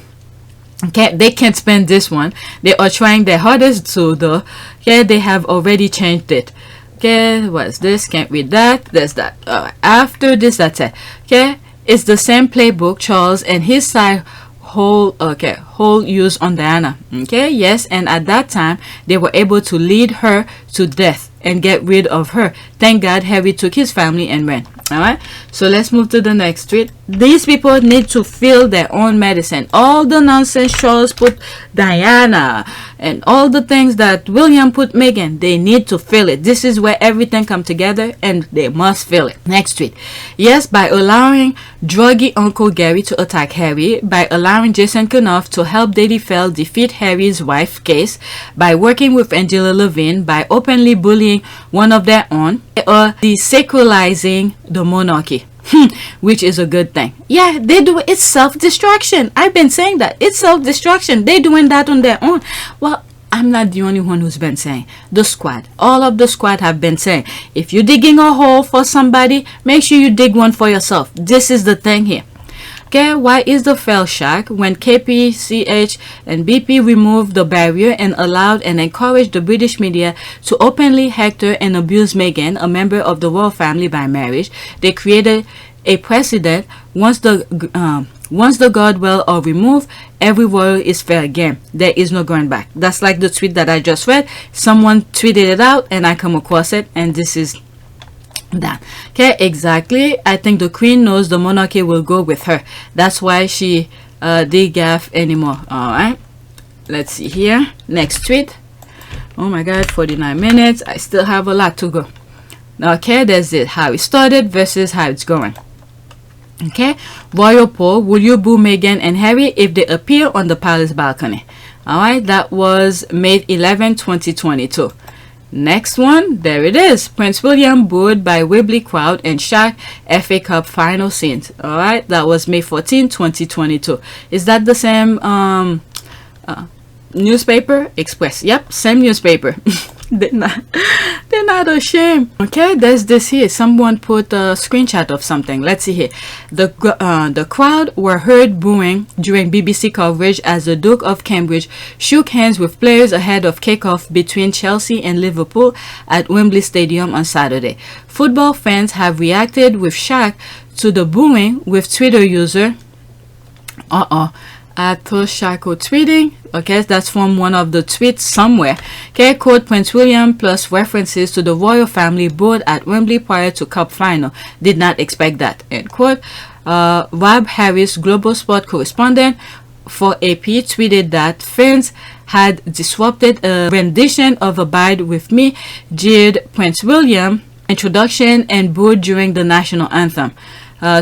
Okay, they can't spend this one. They are trying their hardest to though. Okay, they have already changed it. Okay, what's this? Can't read that. There's that. After this, that's it. Okay, it's the same playbook Charles and his side whole use on Diana. Okay, yes, and at that time they were able to lead her to death and get rid of her. Thank God Harry took his family and ran. Alright, so let's move to the next tweet. These people need to feel their own medicine. All the nonsense Charles put Diana and all the things that William put Meghan, they need to feel it. This is where everything come together and they must feel it. Next tweet. Yes, by allowing Druggie Uncle Gary to attack Harry, by allowing Jason Kenoff to help Daddy Fell defeat Harry's wife case, by working with Angela Levine, by openly bullying one of their own, or desacralizing the monarchy. Which is a good thing. Yeah, they do. It's self-destruction. I've been saying that. It's self-destruction. They're doing that on their own. Well, I'm not the only one who's been saying. The squad. All of the squad have been saying, if you're digging a hole for somebody, make sure you dig one for yourself. This is the thing here. Okay, why is the fell shock when KP, CH, and BP removed the barrier and allowed and encouraged the British media to openly hector and abuse Meghan, a member of the royal family by marriage? They created a precedent. Once the guardrail are removed, every royal is fair game. There is no going back. That's like the tweet that I just read. Someone tweeted it out and I come across it, and this is that. Okay, exactly. I think the queen knows the monarchy will go with her. That's why she did gaff anymore. All right, let's see here. Next tweet. Oh my god, 49 minutes. I still have a lot to go. Okay, there's it. How it started versus how it's going. Okay, royal poll. Will you boo Meghan and Harry if they appear on the palace balcony? All right, that was May 11, 2022. Next one, there it is. Prince William booed by Wembley crowd and shocked FA Cup final scenes. All right, that was May 14, 2022. Is that the same newspaper? Express. Yep, same newspaper. they're not ashamed. Okay, there's this here. Someone put a screenshot of something. Let's see here. The crowd were heard booing during BBC coverage as the Duke of Cambridge shook hands with players ahead of kickoff between Chelsea and Liverpool at Wembley Stadium on Saturday. Football fans have reacted with shock to the booing, with Twitter user Shako tweeting. Okay, that's from one of the tweets somewhere. Okay, quote, Prince William plus references to the royal family booed at Wembley prior to cup final. Did not expect that. End quote. Rob Harris, global sport correspondent for AP, tweeted that fans had disrupted a rendition of Abide With Me, jeered Prince William introduction, and booed during the national anthem.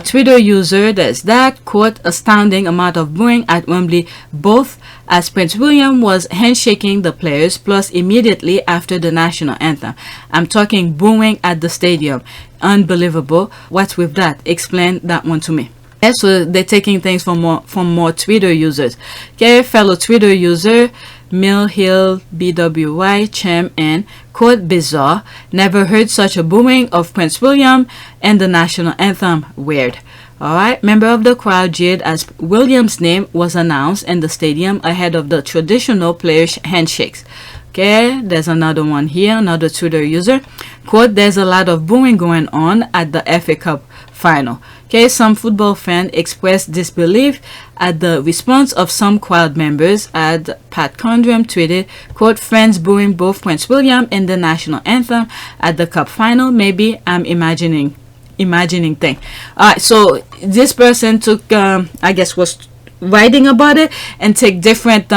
Twitter user, there's that, quote, astounding amount of booing at Wembley, both as Prince William was handshaking the players, plus immediately after the national anthem. I'm talking booing at the stadium. Unbelievable. What's with that? Explain that one to me. Okay, so they're taking things from more Twitter users. Okay, fellow Twitter user, Mill Hill BWY Chem and quote, bizarre. Never heard such a booing of Prince William and the national anthem. Weird. Alright, member of the crowd jeered as William's name was announced in the stadium ahead of the traditional players' handshakes. Okay, there's another one here, another Twitter user. Quote, there's a lot of booing going on at the FA Cup final. Okay, some football fans expressed disbelief at the response of some crowd members. At Pat Condrum tweeted, quote, fans booing both Prince William and the national anthem at the cup final. Maybe I'm imagining thing. Alright, so this person took I guess was writing about it and take different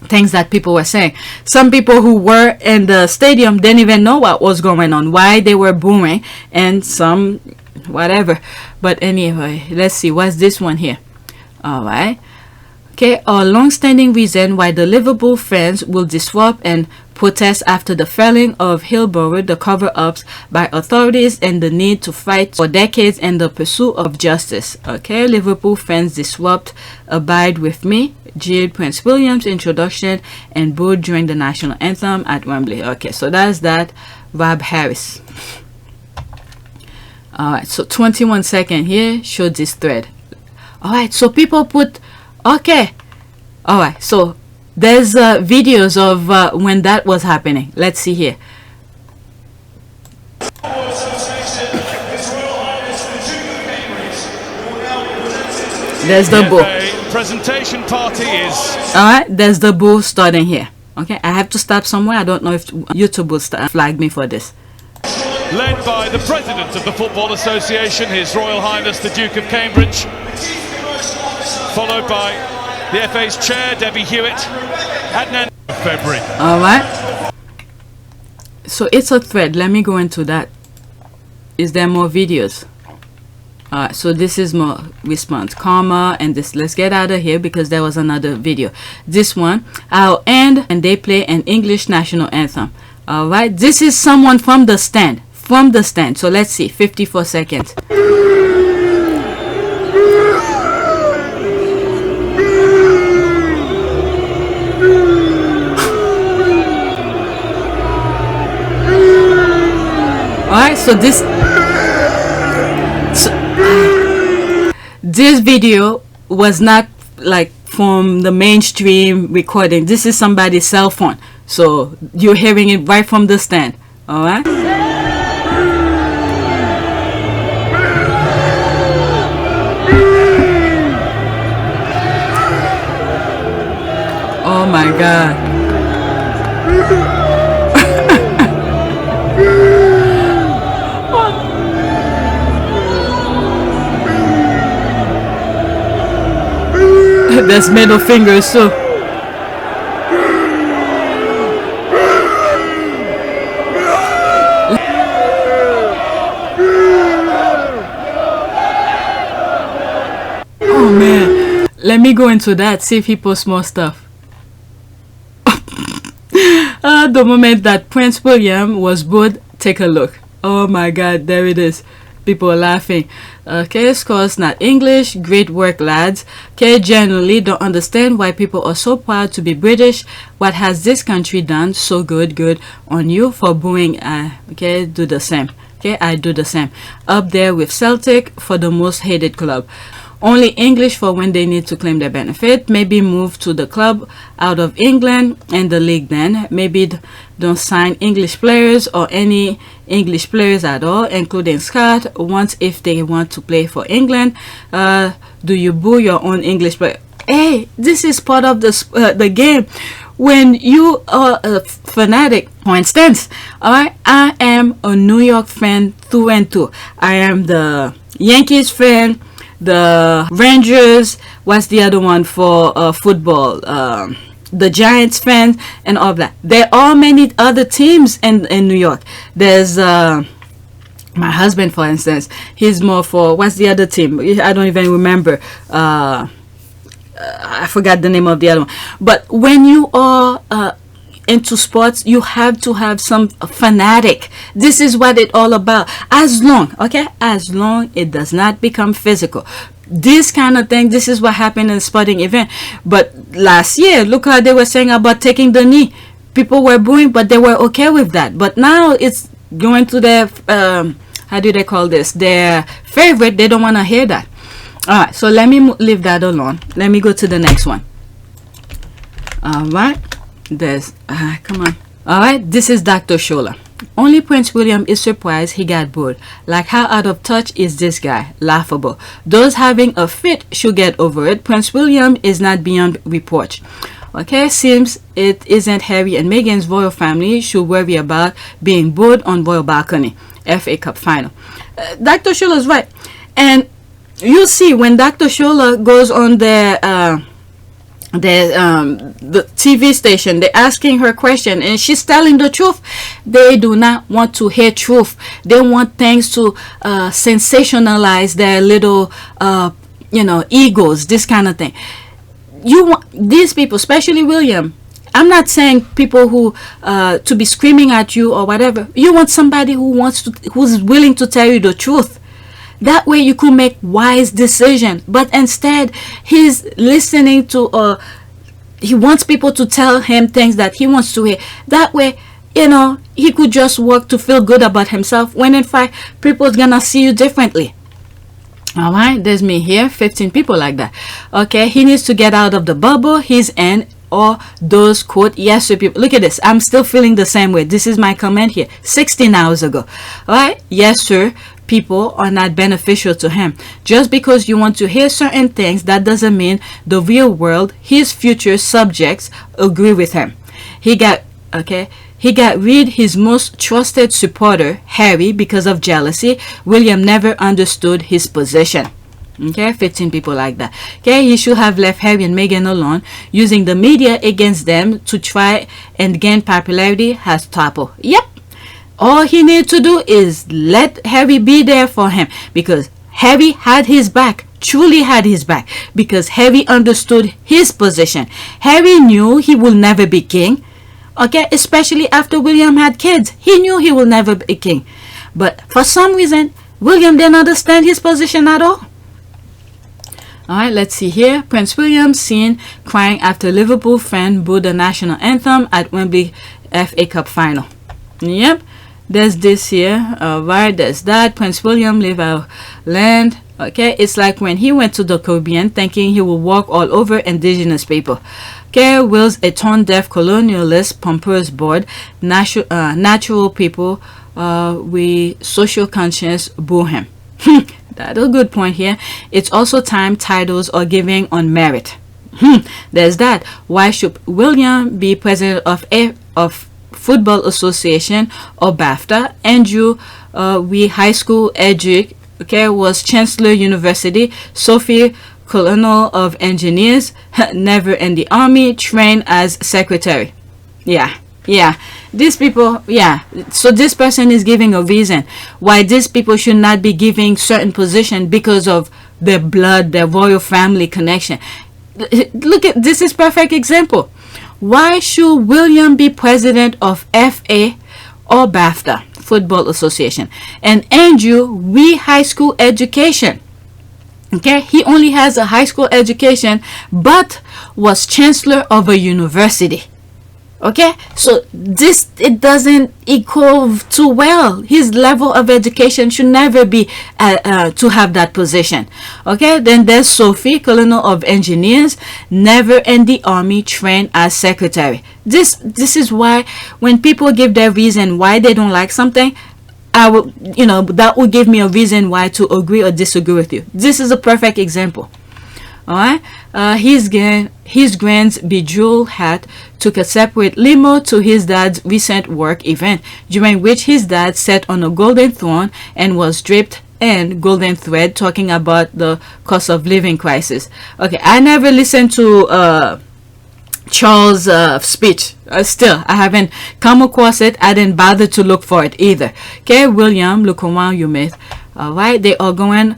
things that people were saying. Some people who were in the stadium didn't even know what was going on, why they were booing, and some whatever. But anyway, let's see what's this one here. All right, okay, a long-standing reason why the Liverpool fans will disrupt and protest after the felling of Hillborough, the cover-ups by authorities, and the need to fight for decades in the pursuit of justice. Okay, Liverpool fans disrupt Abide With Me, jeered Prince William's introduction, and booed during the national anthem at Wembley. Okay, so that's that. Rob Harris. Alright, so 21 seconds here showed this thread. Alright, so people put, okay. Alright, so there's videos of when that was happening. Let's see here. There's the boo. Presentation party is. Alright, there's the boo starting here. Okay, I have to stop somewhere. I don't know if YouTube will flag me for this. led by the President of the Football Association, His Royal Highness the Duke of Cambridge, followed by the FA's Chair, Debbie Hewitt, at the end of February. Alright. So it's a thread. Let me go into that. Is there more videos? Alright, so this is more response. Karma and this. Let's get out of here because there was another video. This one, I'll end and they play an English national anthem. Alright, this is someone from the stand. From the stand. So let's see. 54 seconds. Alright, so this video was not like from the mainstream recording. This is somebody's cell phone, so you're hearing it right from the stand. All right. Oh my God. There's middle fingers, so oh man, let me go into that, see if he posts more stuff. The moment that Prince William was booed, take a look. Oh my God, there it is. People are laughing. Okay, scores not English. Great work, lads. Okay, generally don't understand why people are so proud to be British. What has this country done so good? Good on you for booing. Okay, do the same. Okay, I do the same. Up there with Celtic for the most hated club. Only English for when they need to claim their benefit. Maybe move to the club out of England and the league then. Maybe don't sign English players or any English players at all, including Scott, once if they want to play for England. Do you boo your own English player? Hey, this is part of the game. When you are a fanatic, for instance, alright, I am a New York fan through and through. I am the Yankees fan, the Rangers, what's the other one for football, the Giants fans and all that. There are many other teams in New York. There's my husband, for instance, he's more for, what's the other team? I don't even remember. I forgot the name of the other one. But when you are into sports, you have to have some fanatic. This is what it's all about. As long it does not become physical. This kind of thing, this is what happened in a sporting event. But last year, look how they were saying about taking the knee. People were booing, but they were okay with that. But now it's going to their how do they call this, their favorite. They don't want to hear that. All right, so let me leave that alone. Let me go to the next one. All right, there's come on. All right, this is Dr. Shola. Only Prince William is surprised he got booed. Like, how out of touch is this guy? Laughable. Those having a fit should get over it. Prince William is not beyond reproach. Okay, seems it isn't Harry and Meghan's royal family should worry about being booed on royal balcony. FA Cup final. Dr. Shola is right. And you see when Dr. Shola goes on the TV station, they're asking her question and she's telling the truth. They do not want to hear truth. They want things to sensationalize their little egos, this kind of thing. You want these people, especially William. I'm not saying people who to be screaming at you or whatever. You want somebody who's willing to tell you the truth. That way you could make wise decisions. But instead, he's listening to, he wants people to tell him things that he wants to hear. That way, he could just work to feel good about himself, when in fact, people's gonna see you differently. All right, there's me here, 15 people like that. Okay, he needs to get out of the bubble he's in, or those quote, yes sir people. Look at this, I'm still feeling the same way. This is my comment here, 16 hours ago. All right, yes sir people are not beneficial to him. Just because you want to hear certain things, that doesn't mean the real world, his future subjects, agree with him. He got He got rid his most trusted supporter, Harry, because of jealousy. William never understood his position. Okay, 15 people like that. Okay, he should have left Harry and Meghan alone, using the media against them to try and gain popularity as topple. Yep. All he needed to do is let Harry be there for him, because Harry had his back, truly had his back, because Harry understood his position. Harry knew he will never be king. Okay, especially after William had kids. He knew he will never be king. But for some reason, William didn't understand his position at all. Alright, let's see here. Prince William seen crying after Liverpool fan booed the national anthem at Wembley FA Cup final. Yep, there's this here. Alright, there's that. Prince William leave our land. Okay, it's like when he went to the Caribbean thinking he will walk all over indigenous people. Okay, Will's a tone-deaf colonialist, pompous board, natural people, we social conscience, boo him. That's a good point here. It's also time titles are giving on merit. There's that. Why should William be president of Football Association or BAFTA? Andrew, we high school educ, okay, was Chancellor University. Sophie, Colonel of Engineers, never in the army, trained as secretary. Yeah. These people, yeah. So this person is giving a reason why these people should not be giving certain position because of their blood, their royal family connection. Look at this is perfect example. Why should William be president of FA or BAFTA, Football Association, and Andrew, we high school education? Okay, he only has a high school education, but was chancellor of a university. Okay, so this, it doesn't equal too well. His level of education should never be to have that position. Okay, then there's Sophie, Colonel of Engineers, never in the army, trained as secretary. This is why when people give their reason why they don't like something, I will, that will give me a reason why to agree or disagree with you. This is a perfect example. Alright, his grand's bejeweled hat took a separate limo to his dad's recent work event, during which his dad sat on a golden throne and was draped in golden thread, talking about the cost of living crisis. Okay, I never listened to Charles' speech. Still, I haven't come across it. I didn't bother to look for it either. Okay, William, look around you, mate. Alright, they are going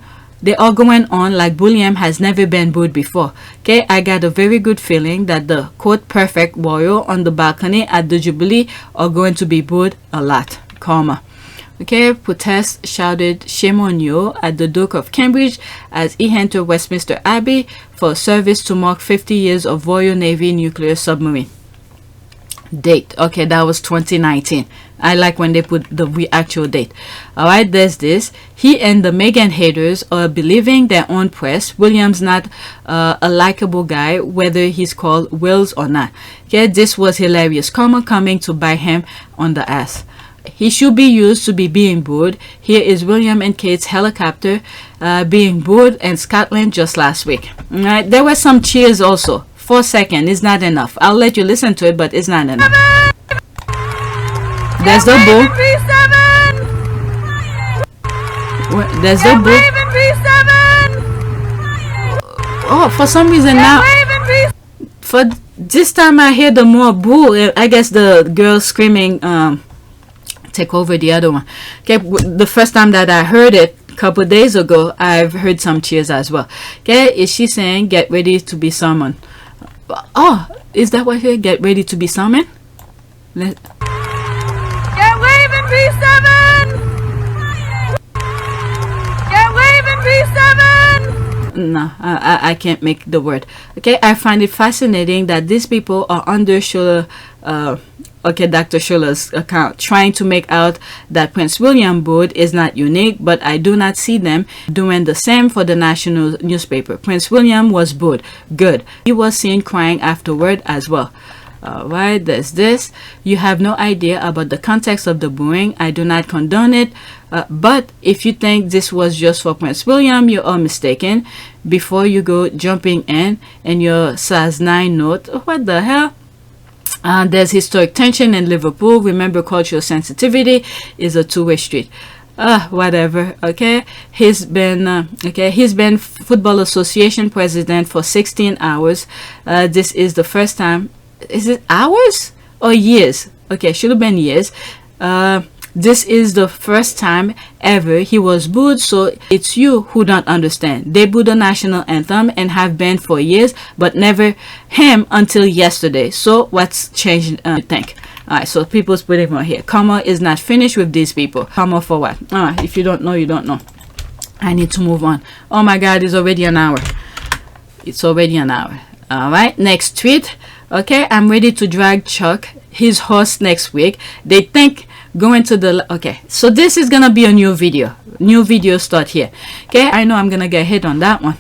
on like William has never been booed before. Okay, I got a very good feeling that the quote perfect royal on the balcony at the Jubilee are going to be booed a lot. Karma. Okay, protest shouted shame on you at the Duke of Cambridge as he entered Westminster Abbey for service to mark 50 years of Royal Navy nuclear submarine. Date, okay, that was 2019. I like when they put the actual date. Alright, there's this. He and the Meghan haters are believing their own press. William's not a likable guy, whether he's called Wills or not. Okay, this was hilarious. Karma coming to bite him on the ass. He should be used to be being booed. Here is William and Kate's helicopter being booed in Scotland just last week. Alright, there were some cheers also. 4 seconds is not enough. I'll let you listen to it, but it's not enough. There's the boo. There's the boo. Oh, for some reason now, for this time I hear the more boo. I guess the girl screaming take over the other one. Okay, the first time that I heard it a couple days ago, I've heard some cheers as well. Okay, is she saying get ready to be summoned? Oh, is that what here? Get ready to be summoned? Get waving P7! Get waving P7! No, I can't make the word. Okay, I find it fascinating that these people are under Schuller, Dr. Schuller's account, trying to make out that Prince William booed is not unique, but I do not see them doing the same for the national newspaper. Prince William was booed. Good. He was seen crying afterward as well. Alright, there's this. You have no idea about the context of the booing. I do not condone it. But if you think this was just for Prince William, you are mistaken. Before you go jumping in your SAS 9 note, what the hell? There's historic tension in Liverpool. Remember, cultural sensitivity is a two-way street. Whatever. Okay, he's been Football Association president for 16 hours. This is the first time. Is it hours or years? Okay, should have been years. This is the first time ever he was booed, so it's you who don't understand. They booed the national anthem and have been for years, but never him until yesterday. So what's changed, you think? Alright, so people's putting on here. Karma is not finished with these people. Karma for what? Alright, if you don't know, you don't know. I need to move on. Oh my god, it's already an hour. It's already an hour. Alright, next tweet. Okay, I'm ready to drag Chuck, his host, next week. They think going to the... Okay, so this is gonna be a new video. New video start here. Okay, I know I'm gonna get hit on that one.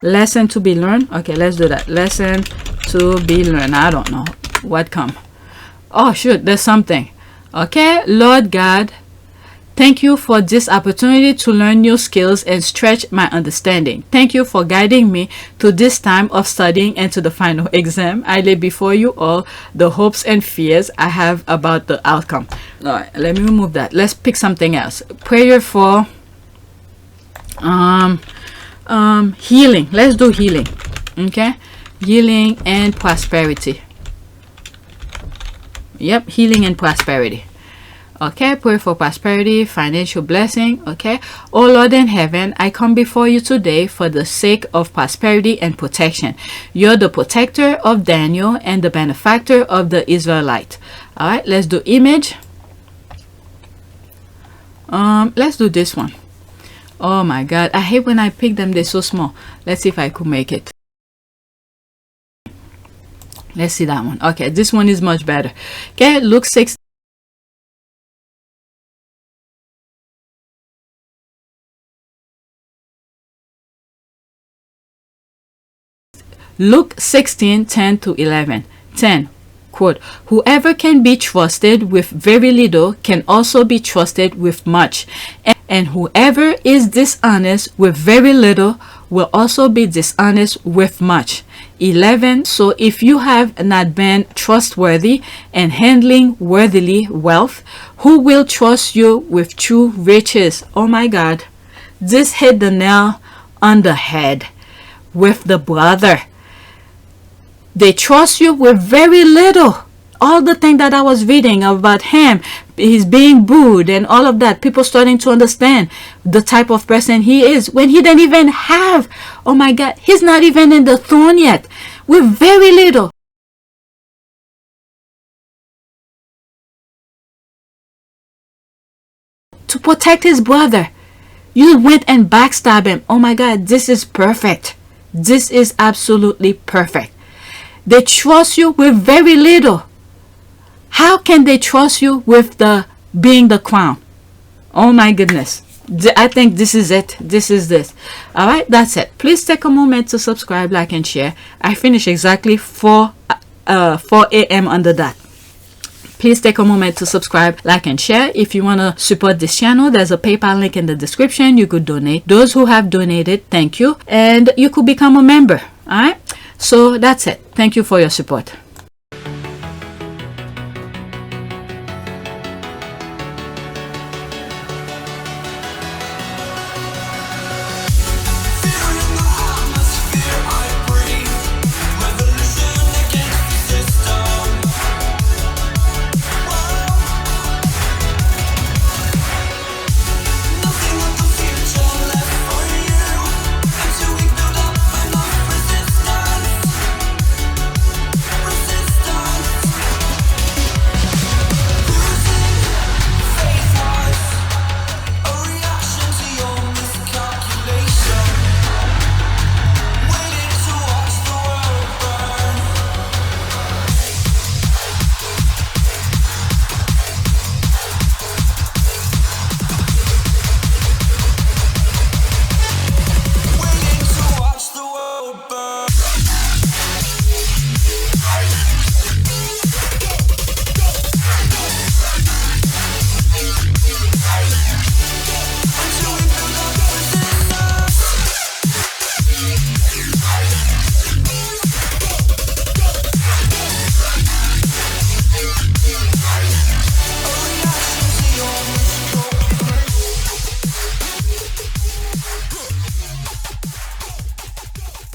Lesson to be learned. Okay, let's do that. Lesson to be learned. I don't know what come. Oh shoot, there's something. Okay, Lord God, thank you for this opportunity to learn new skills and stretch my understanding. Thank you for guiding me to this time of studying and to the final exam. I lay before you all the hopes and fears I have about the outcome. All right, let me remove that. Let's pick something else. Prayer for healing. Let's do healing. Okay, healing and prosperity. Yep, healing and prosperity. Okay, pray for prosperity, financial blessing. Okay, oh Lord in heaven, I come before you today for the sake of prosperity and protection. You're the protector of Daniel and the benefactor of the Israelite. All right, let's do image. Let's do this one. Oh my god, I hate when I pick them, they're so small. Let's see if I could make it. Let's see that one. Okay, this one is much better. Okay, Luke 6. Luke 16:10-11. 10. Quote, whoever can be trusted with very little can also be trusted with much. And whoever is dishonest with very little will also be dishonest with much. 11. So if you have not been trustworthy and handling worthily wealth, who will trust you with true riches? Oh my god, this hit the nail on the head with the brother. They trust you with very little. All the thing that I was reading about him, he's being booed and all of that, people starting to understand the type of person he is when he didn't even have, oh my god, he's not even in the throne yet, with very little. To protect his brother, you went and backstabbed him. Oh my god, this is perfect. This is absolutely perfect. They trust you with very little. How can they trust you with the being the crown? Oh my goodness. I think this is it. This is this. All right, that's it. Please take a moment to subscribe, like, and share. I finish exactly 4 a.m. on the dot. Please take a moment to subscribe, like, and share. If you want to support this channel, there's a PayPal link in the description. You could donate. Those who have donated, thank you. And you could become a member. All right. So that's it. Thank you for your support.